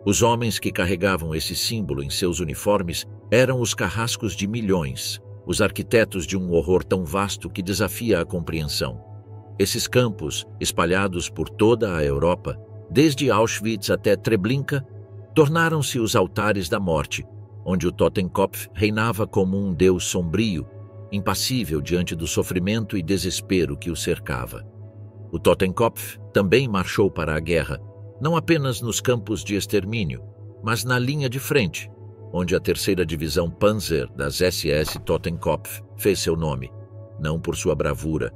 Os homens que carregavam esse símbolo em seus uniformes eram os carrascos de milhões, os arquitetos de um horror tão vasto que desafia a compreensão. Esses campos, espalhados por toda a Europa, desde Auschwitz até Treblinka, tornaram-se os altares da morte, onde o Totenkopf reinava como um deus sombrio, impassível diante do sofrimento e desespero que o cercava. O Totenkopf também marchou para a guerra, não apenas nos campos de extermínio, mas na linha de frente, onde a 3ª Divisão Panzer das SS Totenkopf fez seu nome, não por sua bravura,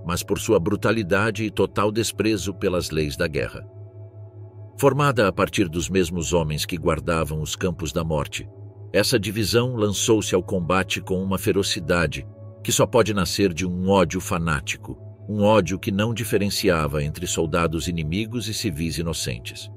mas por sua brutalidade e total desprezo pelas leis da guerra. Formada a partir dos mesmos homens que guardavam os campos da morte, essa divisão lançou-se ao combate com uma ferocidade que só pode nascer de um ódio fanático, um ódio que não diferenciava entre soldados inimigos e civis inocentes.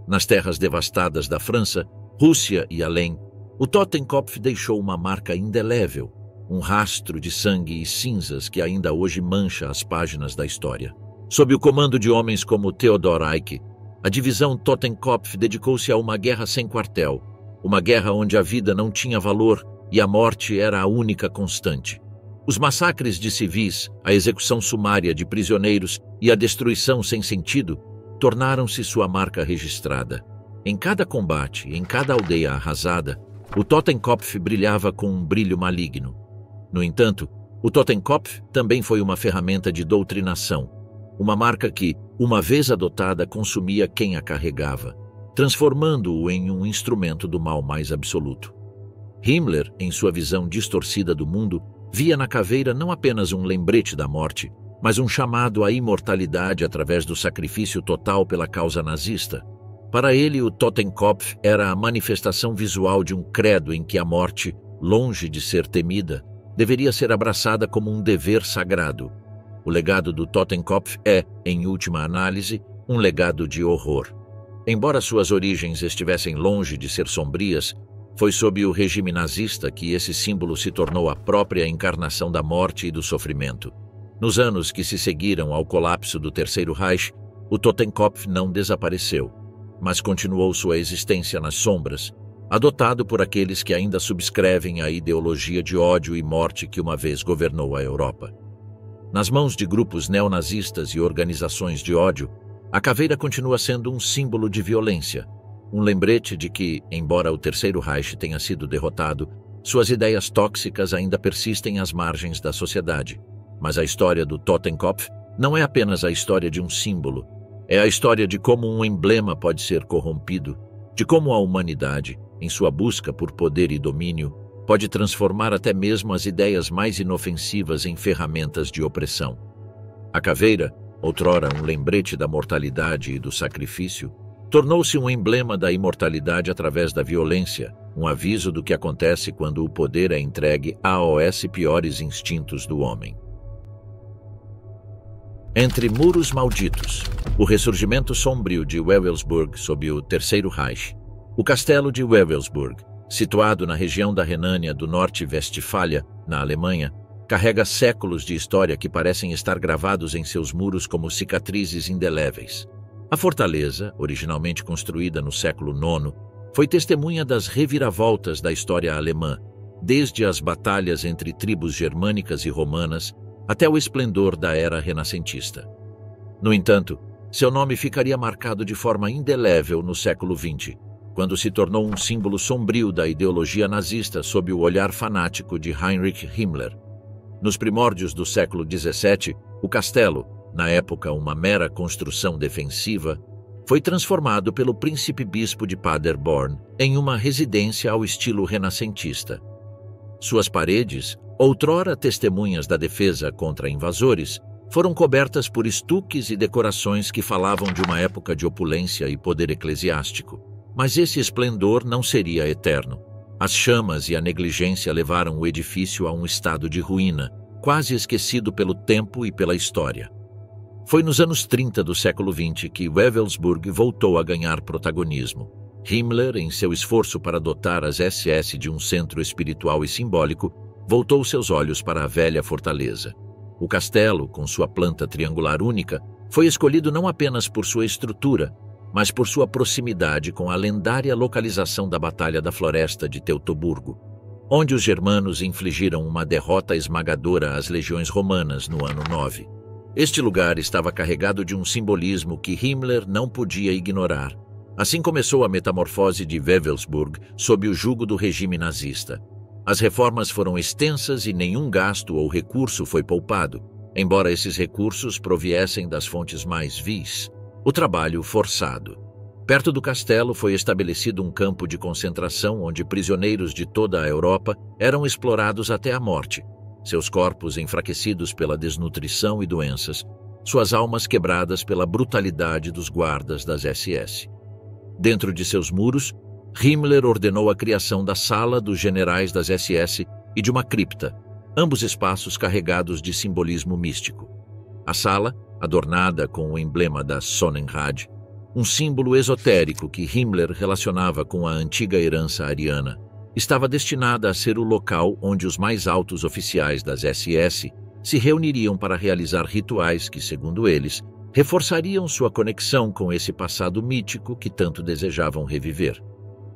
Nas terras devastadas da França, Rússia e além, o Totenkopf deixou uma marca indelével, um rastro de sangue e cinzas que ainda hoje mancha as páginas da história. Sob o comando de homens como Theodor Eicke, a divisão Totenkopf dedicou-se a uma guerra sem quartel, uma guerra onde a vida não tinha valor e a morte era a única constante. Os massacres de civis, a execução sumária de prisioneiros e a destruição sem sentido tornaram-se sua marca registrada. Em cada combate, em cada aldeia arrasada, o Totenkopf brilhava com um brilho maligno. No entanto, o Totenkopf também foi uma ferramenta de doutrinação, uma marca que, uma vez adotada, consumia quem a carregava, transformando-o em um instrumento do mal mais absoluto. Himmler, em sua visão distorcida do mundo, via na caveira não apenas um lembrete da morte, mas um chamado à imortalidade através do sacrifício total pela causa nazista. Para ele, o Totenkopf era a manifestação visual de um credo em que a morte, longe de ser temida, deveria ser abraçada como um dever sagrado. O legado do Totenkopf é, em última análise, um legado de horror. Embora suas origens estivessem longe de ser sombrias, foi sob o regime nazista que esse símbolo se tornou a própria encarnação da morte e do sofrimento. Nos anos que se seguiram ao colapso do Terceiro Reich, o Totenkopf não desapareceu, mas continuou sua existência nas sombras, adotado por aqueles que ainda subscrevem a ideologia de ódio e morte que uma vez governou a Europa. Nas mãos de grupos neonazistas e organizações de ódio, a caveira continua sendo um símbolo de violência, um lembrete de que, embora o Terceiro Reich tenha sido derrotado, suas ideias tóxicas ainda persistem às margens da sociedade. Mas a história do Totenkopf não é apenas a história de um símbolo, é a história de como um emblema pode ser corrompido, de como a humanidade, em sua busca por poder e domínio, pode transformar até mesmo as ideias mais inofensivas em ferramentas de opressão. A caveira, outrora um lembrete da mortalidade e do sacrifício, tornou-se um emblema da imortalidade através da violência, um aviso do que acontece quando o poder é entregue aos piores instintos do homem. Entre muros malditos, o ressurgimento sombrio de Wewelsburg sob o Terceiro Reich. O castelo de Wewelsburg, situado na região da Renânia do Norte-Westfália, na Alemanha, carrega séculos de história que parecem estar gravados em seus muros como cicatrizes indeléveis. A fortaleza, originalmente construída no século IX, foi testemunha das reviravoltas da história alemã, desde as batalhas entre tribos germânicas e romanas até o esplendor da era renascentista. No entanto, seu nome ficaria marcado de forma indelével no século XX, quando se tornou um símbolo sombrio da ideologia nazista sob o olhar fanático de Heinrich Himmler. Nos primórdios do século XVII, o castelo, na época uma mera construção defensiva, foi transformado pelo príncipe-bispo de Paderborn em uma residência ao estilo renascentista. Suas paredes, outrora testemunhas da defesa contra invasores, foram cobertas por estuques e decorações que falavam de uma época de opulência e poder eclesiástico. Mas esse esplendor não seria eterno. As chamas e a negligência levaram o edifício a um estado de ruína, quase esquecido pelo tempo e pela história. Foi nos anos 30 do século XX que Wewelsburg voltou a ganhar protagonismo. Himmler, em seu esforço para dotar as SS de um centro espiritual e simbólico, voltou seus olhos para a velha fortaleza. O castelo, com sua planta triangular única, foi escolhido não apenas por sua estrutura, mas por sua proximidade com a lendária localização da Batalha da Floresta de Teutoburgo, onde os germanos infligiram uma derrota esmagadora às legiões romanas no ano 9. Este lugar estava carregado de um simbolismo que Himmler não podia ignorar. Assim começou a metamorfose de Wewelsburg sob o jugo do regime nazista. As reformas foram extensas e nenhum gasto ou recurso foi poupado, embora esses recursos proviessem das fontes mais vis. O trabalho forçado. Perto do castelo foi estabelecido um campo de concentração onde prisioneiros de toda a Europa eram explorados até a morte, seus corpos enfraquecidos pela desnutrição e doenças, suas almas quebradas pela brutalidade dos guardas das SS. Dentro de seus muros, Himmler ordenou a criação da Sala dos Generais das SS e de uma cripta, ambos espaços carregados de simbolismo místico. A sala, adornada com o emblema da Sonnenrad, um símbolo esotérico que Himmler relacionava com a antiga herança ariana, estava destinada a ser o local onde os mais altos oficiais das SS se reuniriam para realizar rituais que, segundo eles, reforçariam sua conexão com esse passado mítico que tanto desejavam reviver.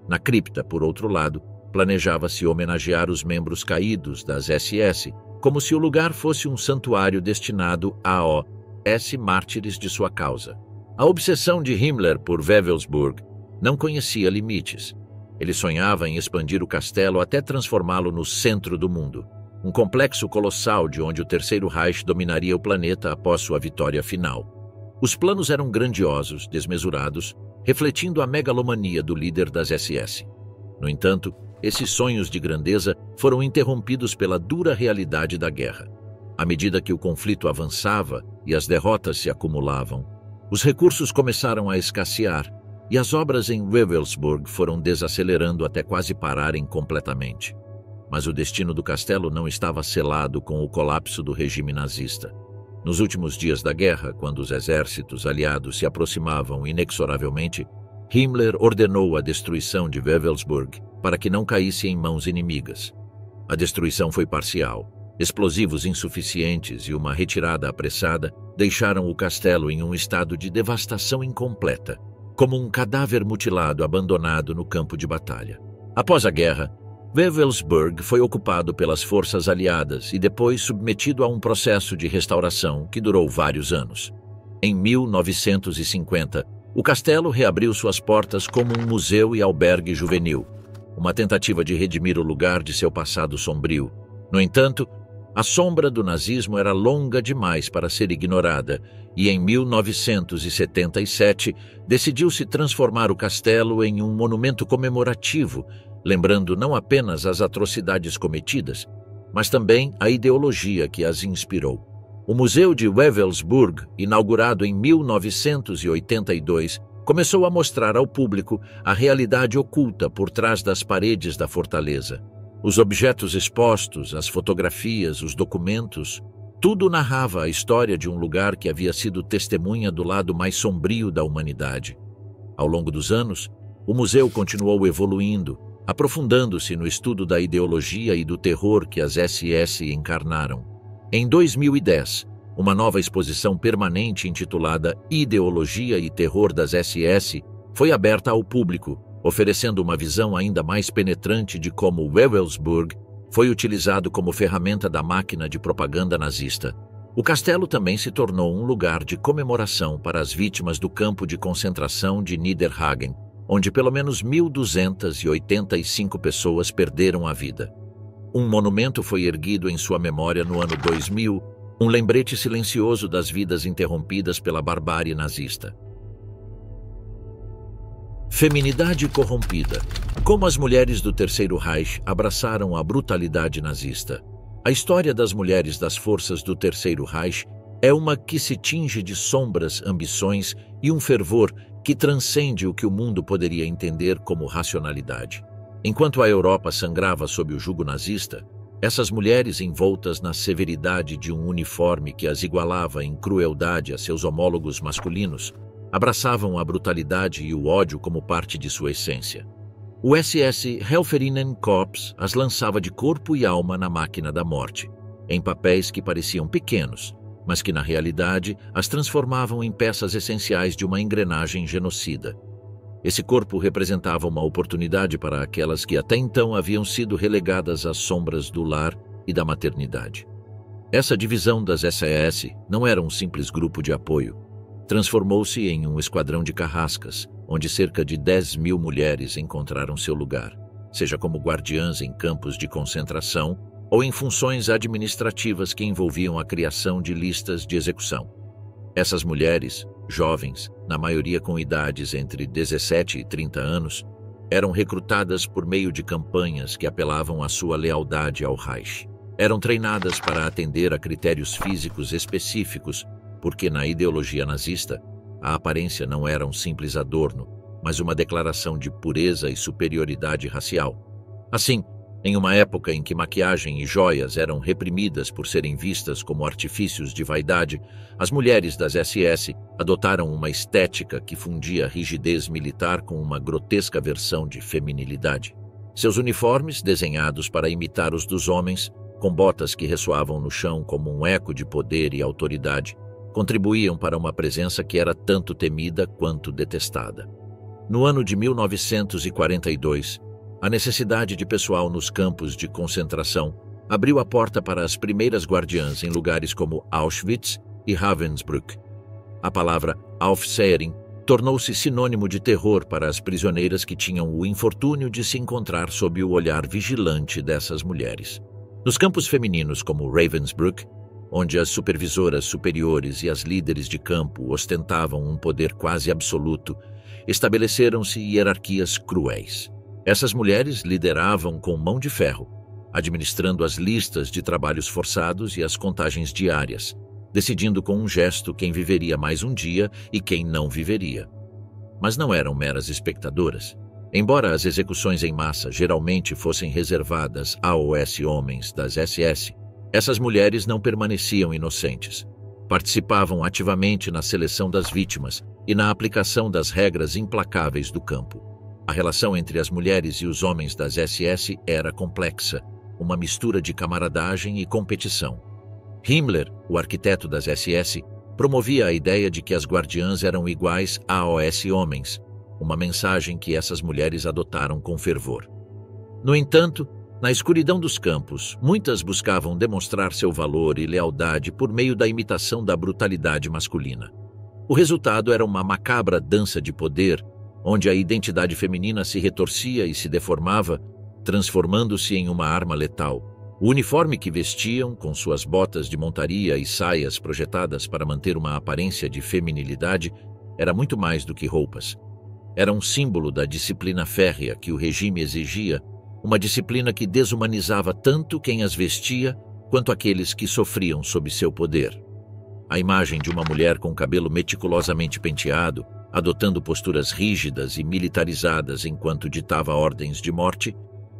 Na cripta, por outro lado, planejava-se homenagear os membros caídos das SS, como se o lugar fosse um santuário destinado aos mártires de sua causa. A obsessão de Himmler por Wewelsburg não conhecia limites. Ele sonhava em expandir o castelo até transformá-lo no centro do mundo, um complexo colossal de onde o Terceiro Reich dominaria o planeta após sua vitória final. Os planos eram grandiosos, desmesurados, refletindo a megalomania do líder das SS. No entanto, esses sonhos de grandeza foram interrompidos pela dura realidade da guerra. À medida que o conflito avançava e as derrotas se acumulavam, os recursos começaram a escassear e as obras em Wewelsburg foram desacelerando até quase pararem completamente. Mas o destino do castelo não estava selado com o colapso do regime nazista. Nos últimos dias da guerra, quando os exércitos aliados se aproximavam inexoravelmente, Himmler ordenou a destruição de Wewelsburg para que não caísse em mãos inimigas. A destruição foi parcial. Explosivos insuficientes e uma retirada apressada deixaram o castelo em um estado de devastação incompleta, como um cadáver mutilado abandonado no campo de batalha. Após a guerra, Wewelsburg foi ocupado pelas forças aliadas e depois submetido a um processo de restauração que durou vários anos. Em 1950, o castelo reabriu suas portas como um museu e albergue juvenil, uma tentativa de redimir o lugar de seu passado sombrio. No entanto, a sombra do nazismo era longa demais para ser ignorada e, em 1977, decidiu-se transformar o castelo em um monumento comemorativo, lembrando não apenas as atrocidades cometidas, mas também a ideologia que as inspirou. O Museu de Wewelsburg, inaugurado em 1982, começou a mostrar ao público a realidade oculta por trás das paredes da fortaleza. Os objetos expostos, as fotografias, os documentos, tudo narrava a história de um lugar que havia sido testemunha do lado mais sombrio da humanidade. Ao longo dos anos, o museu continuou evoluindo, aprofundando-se no estudo da ideologia e do terror que as SS encarnaram. Em 2010, uma nova exposição permanente intitulada Ideologia e Terror das SS foi aberta ao público, oferecendo uma visão ainda mais penetrante de como Wewelsburg foi utilizado como ferramenta da máquina de propaganda nazista. O castelo também se tornou um lugar de comemoração para as vítimas do campo de concentração de Niederhagen, onde pelo menos 1.285 pessoas perderam a vida. Um monumento foi erguido em sua memória no ano 2000, um lembrete silencioso das vidas interrompidas pela barbárie nazista. Feminidade corrompida. Como as mulheres do Terceiro Reich abraçaram a brutalidade nazista. A história das mulheres das forças do Terceiro Reich é uma que se tinge de sombras, ambições e um fervor que transcende o que o mundo poderia entender como racionalidade. Enquanto a Europa sangrava sob o jugo nazista, essas mulheres envoltas na severidade de um uniforme que as igualava em crueldade a seus homólogos masculinos, abraçavam a brutalidade e o ódio como parte de sua essência. O SS Helferinnenkorps as lançava de corpo e alma na máquina da morte, em papéis que pareciam pequenos, mas que na realidade as transformavam em peças essenciais de uma engrenagem genocida. Esse corpo representava uma oportunidade para aquelas que até então haviam sido relegadas às sombras do lar e da maternidade. Essa divisão das SS não era um simples grupo de apoio. Transformou-se em um esquadrão de carrascas, onde cerca de 10.000 mulheres encontraram seu lugar, seja como guardiãs em campos de concentração ou em funções administrativas que envolviam a criação de listas de execução. Essas mulheres, jovens, na maioria com idades entre 17 e 30 anos, eram recrutadas por meio de campanhas que apelavam à sua lealdade ao Reich. Eram treinadas para atender a critérios físicos específicos, porque na ideologia nazista, a aparência não era um simples adorno, mas uma declaração de pureza e superioridade racial. Assim, em uma época em que maquiagem e joias eram reprimidas por serem vistas como artifícios de vaidade, as mulheres das SS adotaram uma estética que fundia rigidez militar com uma grotesca versão de feminilidade. Seus uniformes, desenhados para imitar os dos homens, com botas que ressoavam no chão como um eco de poder e autoridade, contribuíam para uma presença que era tanto temida quanto detestada. No ano de 1942, a necessidade de pessoal nos campos de concentração abriu a porta para as primeiras guardiãs em lugares como Auschwitz e Ravensbrück. A palavra Aufseherin tornou-se sinônimo de terror para as prisioneiras que tinham o infortúnio de se encontrar sob o olhar vigilante dessas mulheres. Nos campos femininos como Ravensbrück, onde as supervisoras superiores e as líderes de campo ostentavam um poder quase absoluto, estabeleceram-se hierarquias cruéis. Essas mulheres lideravam com mão de ferro, administrando as listas de trabalhos forçados e as contagens diárias, decidindo com um gesto quem viveria mais um dia e quem não viveria. Mas não eram meras espectadoras. Embora as execuções em massa geralmente fossem reservadas aos homens das SS, essas mulheres não permaneciam inocentes. Participavam ativamente na seleção das vítimas e na aplicação das regras implacáveis do campo. A relação entre as mulheres e os homens das SS era complexa, uma mistura de camaradagem e competição. Himmler, o arquiteto das SS, promovia a ideia de que as guardiãs eram iguais aos homens, uma mensagem que essas mulheres adotaram com fervor. No entanto, na escuridão dos campos, muitas buscavam demonstrar seu valor e lealdade por meio da imitação da brutalidade masculina. O resultado era uma macabra dança de poder, onde a identidade feminina se retorcia e se deformava, transformando-se em uma arma letal. O uniforme que vestiam, com suas botas de montaria e saias projetadas para manter uma aparência de feminilidade, era muito mais do que roupas. Era um símbolo da disciplina férrea que o regime exigia, uma disciplina que desumanizava tanto quem as vestia quanto aqueles que sofriam sob seu poder. A imagem de uma mulher com cabelo meticulosamente penteado, adotando posturas rígidas e militarizadas enquanto ditava ordens de morte,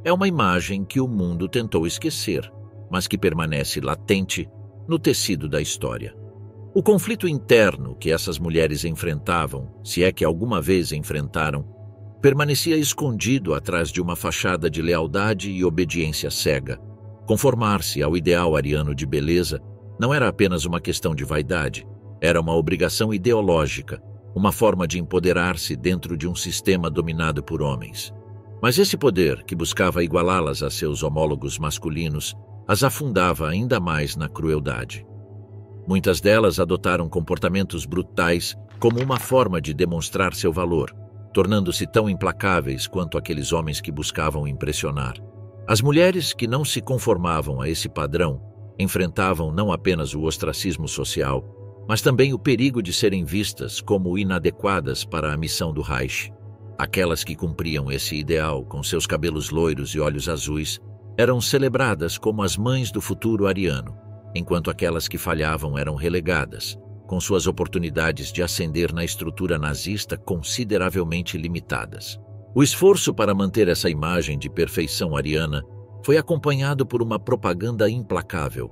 é uma imagem que o mundo tentou esquecer, mas que permanece latente no tecido da história. O conflito interno que essas mulheres enfrentavam, se é que alguma vez enfrentaram, permanecia escondido atrás de uma fachada de lealdade e obediência cega. Conformar-se ao ideal ariano de beleza não era apenas uma questão de vaidade, era uma obrigação ideológica, uma forma de empoderar-se dentro de um sistema dominado por homens. Mas esse poder, que buscava igualá-las a seus homólogos masculinos, as afundava ainda mais na crueldade. Muitas delas adotaram comportamentos brutais como uma forma de demonstrar seu valor, tornando-se tão implacáveis quanto aqueles homens que buscavam impressionar. As mulheres que não se conformavam a esse padrão enfrentavam não apenas o ostracismo social, mas também o perigo de serem vistas como inadequadas para a missão do Reich. Aquelas que cumpriam esse ideal com seus cabelos loiros e olhos azuis eram celebradas como as mães do futuro ariano, enquanto aquelas que falhavam eram relegadas, com suas oportunidades de ascender na estrutura nazista consideravelmente limitadas. O esforço para manter essa imagem de perfeição ariana foi acompanhado por uma propaganda implacável.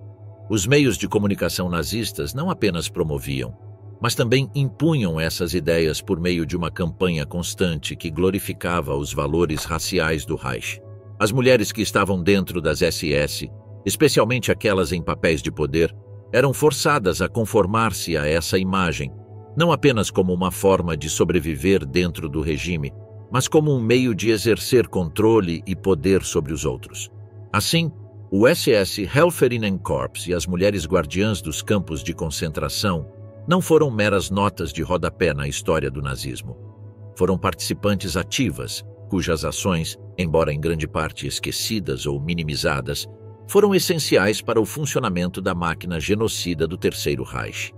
Os meios de comunicação nazistas não apenas promoviam, mas também impunham essas ideias por meio de uma campanha constante que glorificava os valores raciais do Reich. As mulheres que estavam dentro das SS, especialmente aquelas em papéis de poder, eram forçadas a conformar-se a essa imagem, não apenas como uma forma de sobreviver dentro do regime, mas como um meio de exercer controle e poder sobre os outros. Assim, o SS Helferinnenkorps e as mulheres guardiãs dos campos de concentração não foram meras notas de rodapé na história do nazismo. Foram participantes ativas, cujas ações, embora em grande parte esquecidas ou minimizadas, foram essenciais para o funcionamento da máquina genocida do Terceiro Reich.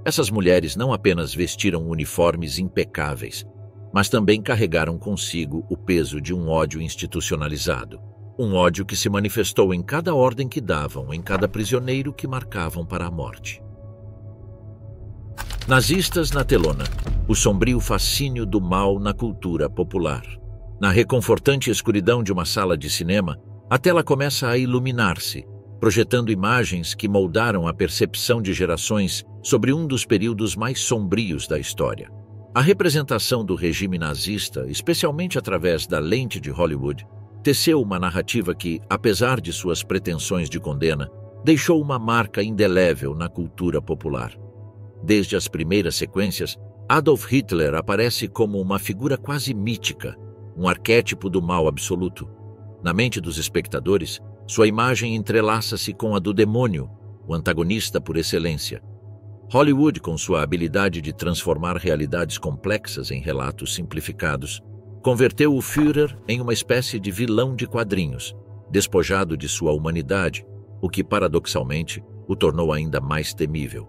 Essas mulheres não apenas vestiram uniformes impecáveis, mas também carregaram consigo o peso de um ódio institucionalizado. Um ódio que se manifestou em cada ordem que davam, em cada prisioneiro que marcavam para a morte. Nazistas na telona, o sombrio fascínio do mal na cultura popular. Na reconfortante escuridão de uma sala de cinema, a tela começa a iluminar-se, projetando imagens que moldaram a percepção de gerações sobre um dos períodos mais sombrios da história. A representação do regime nazista, especialmente através da lente de Hollywood, teceu uma narrativa que, apesar de suas pretensões de condena, deixou uma marca indelével na cultura popular. Desde as primeiras sequências, Adolf Hitler aparece como uma figura quase mítica, um arquétipo do mal absoluto. Na mente dos espectadores, sua imagem entrelaça-se com a do demônio, o antagonista por excelência. Hollywood, com sua habilidade de transformar realidades complexas em relatos simplificados, converteu o Führer em uma espécie de vilão de quadrinhos, despojado de sua humanidade, o que, paradoxalmente, o tornou ainda mais temível.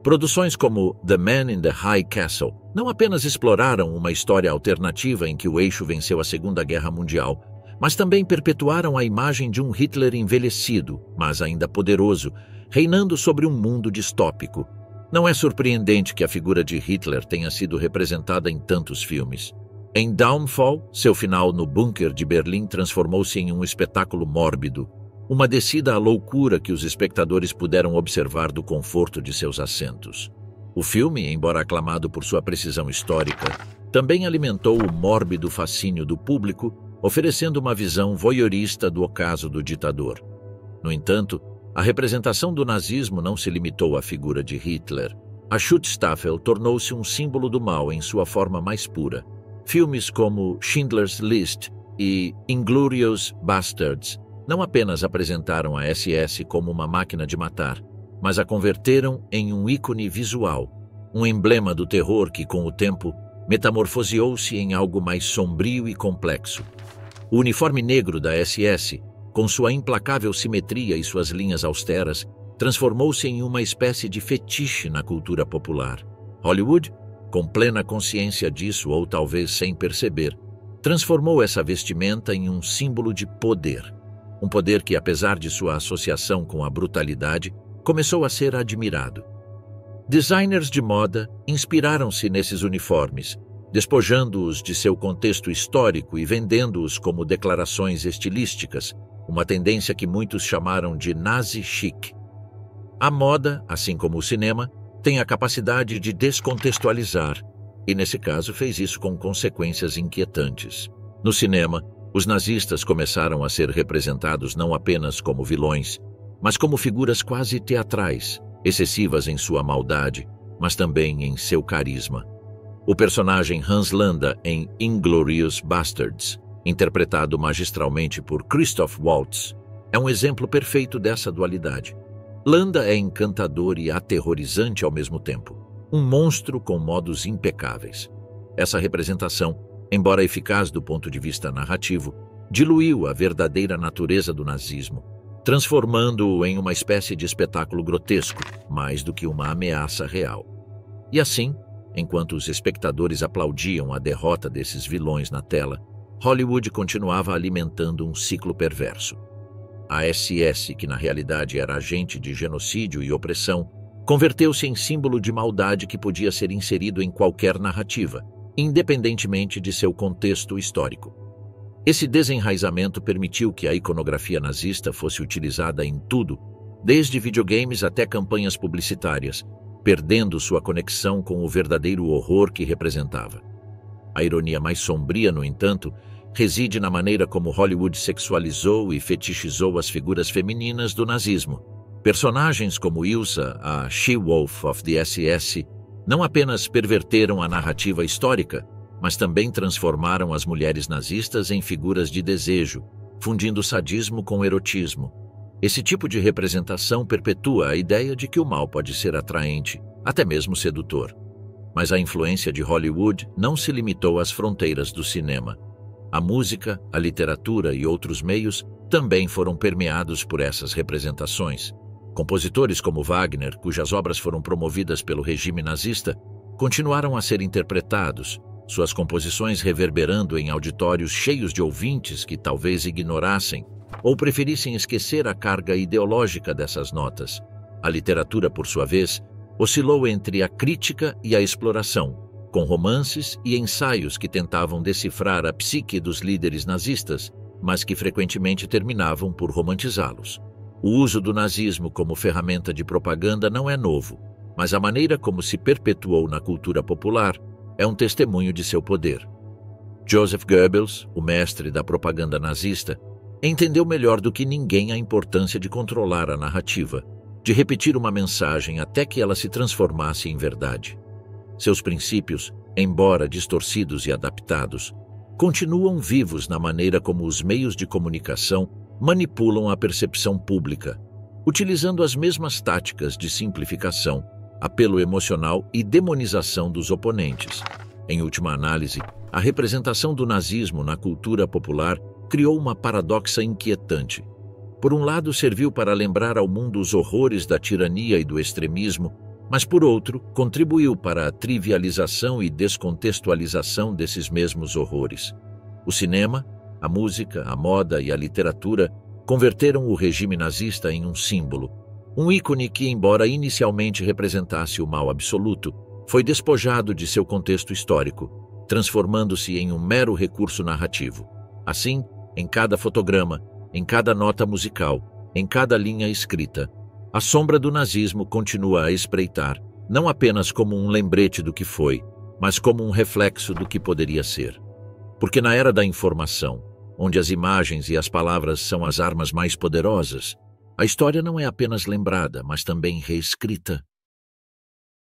Produções como The Man in the High Castle não apenas exploraram uma história alternativa em que o eixo venceu a Segunda Guerra Mundial, mas também perpetuaram a imagem de um Hitler envelhecido, mas ainda poderoso, reinando sobre um mundo distópico. Não é surpreendente que a figura de Hitler tenha sido representada em tantos filmes. Em Downfall, seu final no bunker de Berlim transformou-se em um espetáculo mórbido, uma descida à loucura que os espectadores puderam observar do conforto de seus assentos. O filme, embora aclamado por sua precisão histórica, também alimentou o mórbido fascínio do público, oferecendo uma visão voyeurista do ocaso do ditador. No entanto, a representação do nazismo não se limitou à figura de Hitler. A Schutzstaffel tornou-se um símbolo do mal em sua forma mais pura. Filmes como Schindler's List e Inglourious Basterds não apenas apresentaram a SS como uma máquina de matar, mas a converteram em um ícone visual, um emblema do terror que, com o tempo, metamorfoseou-se em algo mais sombrio e complexo. O uniforme negro da SS, com sua implacável simetria e suas linhas austeras, transformou-se em uma espécie de fetiche na cultura popular. Hollywood, com plena consciência disso ou talvez sem perceber, transformou essa vestimenta em um símbolo de poder. Um poder que, apesar de sua associação com a brutalidade, começou a ser admirado. Designers de moda inspiraram-se nesses uniformes, despojando-os de seu contexto histórico e vendendo-os como declarações estilísticas, uma tendência que muitos chamaram de nazi chic. A moda, assim como o cinema, tem a capacidade de descontextualizar, e nesse caso fez isso com consequências inquietantes. No cinema, os nazistas começaram a ser representados não apenas como vilões, mas como figuras quase teatrais, excessivas em sua maldade, mas também em seu carisma. O personagem Hans Landa em Inglourious Basterds, interpretado magistralmente por Christoph Waltz, é um exemplo perfeito dessa dualidade. Landa é encantador e aterrorizante ao mesmo tempo, um monstro com modos impecáveis. Essa representação, embora eficaz do ponto de vista narrativo, diluiu a verdadeira natureza do nazismo, transformando-o em uma espécie de espetáculo grotesco, mais do que uma ameaça real. E assim, enquanto os espectadores aplaudiam a derrota desses vilões na tela, Hollywood continuava alimentando um ciclo perverso. A SS, que na realidade era agente de genocídio e opressão, converteu-se em símbolo de maldade que podia ser inserido em qualquer narrativa, independentemente de seu contexto histórico. Esse desenraizamento permitiu que a iconografia nazista fosse utilizada em tudo, desde videogames até campanhas publicitárias, perdendo sua conexão com o verdadeiro horror que representava. A ironia mais sombria, no entanto, reside na maneira como Hollywood sexualizou e fetichizou as figuras femininas do nazismo. Personagens como Ilsa, a She-Wolf of the SS, não apenas perverteram a narrativa histórica, mas também transformaram as mulheres nazistas em figuras de desejo, fundindo sadismo com erotismo. Esse tipo de representação perpetua a ideia de que o mal pode ser atraente, até mesmo sedutor. Mas a influência de Hollywood não se limitou às fronteiras do cinema. A música, a literatura e outros meios também foram permeados por essas representações. Compositores como Wagner, cujas obras foram promovidas pelo regime nazista, continuaram a ser interpretados, suas composições reverberando em auditórios cheios de ouvintes que talvez ignorassem ou preferissem esquecer a carga ideológica dessas notas. A literatura, por sua vez, oscilou entre a crítica e a exploração, com romances e ensaios que tentavam decifrar a psique dos líderes nazistas, mas que frequentemente terminavam por romantizá-los. O uso do nazismo como ferramenta de propaganda não é novo, mas a maneira como se perpetuou na cultura popular é um testemunho de seu poder. Joseph Goebbels, o mestre da propaganda nazista, entendeu melhor do que ninguém a importância de controlar a narrativa, de repetir uma mensagem até que ela se transformasse em verdade. Seus princípios, embora distorcidos e adaptados, continuam vivos na maneira como os meios de comunicação manipulam a percepção pública, utilizando as mesmas táticas de simplificação, apelo emocional e demonização dos oponentes. Em última análise, a representação do nazismo na cultura popular criou uma paradoxa inquietante. Por um lado, serviu para lembrar ao mundo os horrores da tirania e do extremismo, mas, por outro, contribuiu para a trivialização e descontextualização desses mesmos horrores. O cinema, a música, a moda e a literatura converteram o regime nazista em um símbolo, um ícone que, embora inicialmente representasse o mal absoluto, foi despojado de seu contexto histórico, transformando-se em um mero recurso narrativo. Assim, em cada fotograma, em cada nota musical, em cada linha escrita, a sombra do nazismo continua a espreitar, não apenas como um lembrete do que foi, mas como um reflexo do que poderia ser. Porque na era da informação, onde as imagens e as palavras são as armas mais poderosas, a história não é apenas lembrada, mas também reescrita.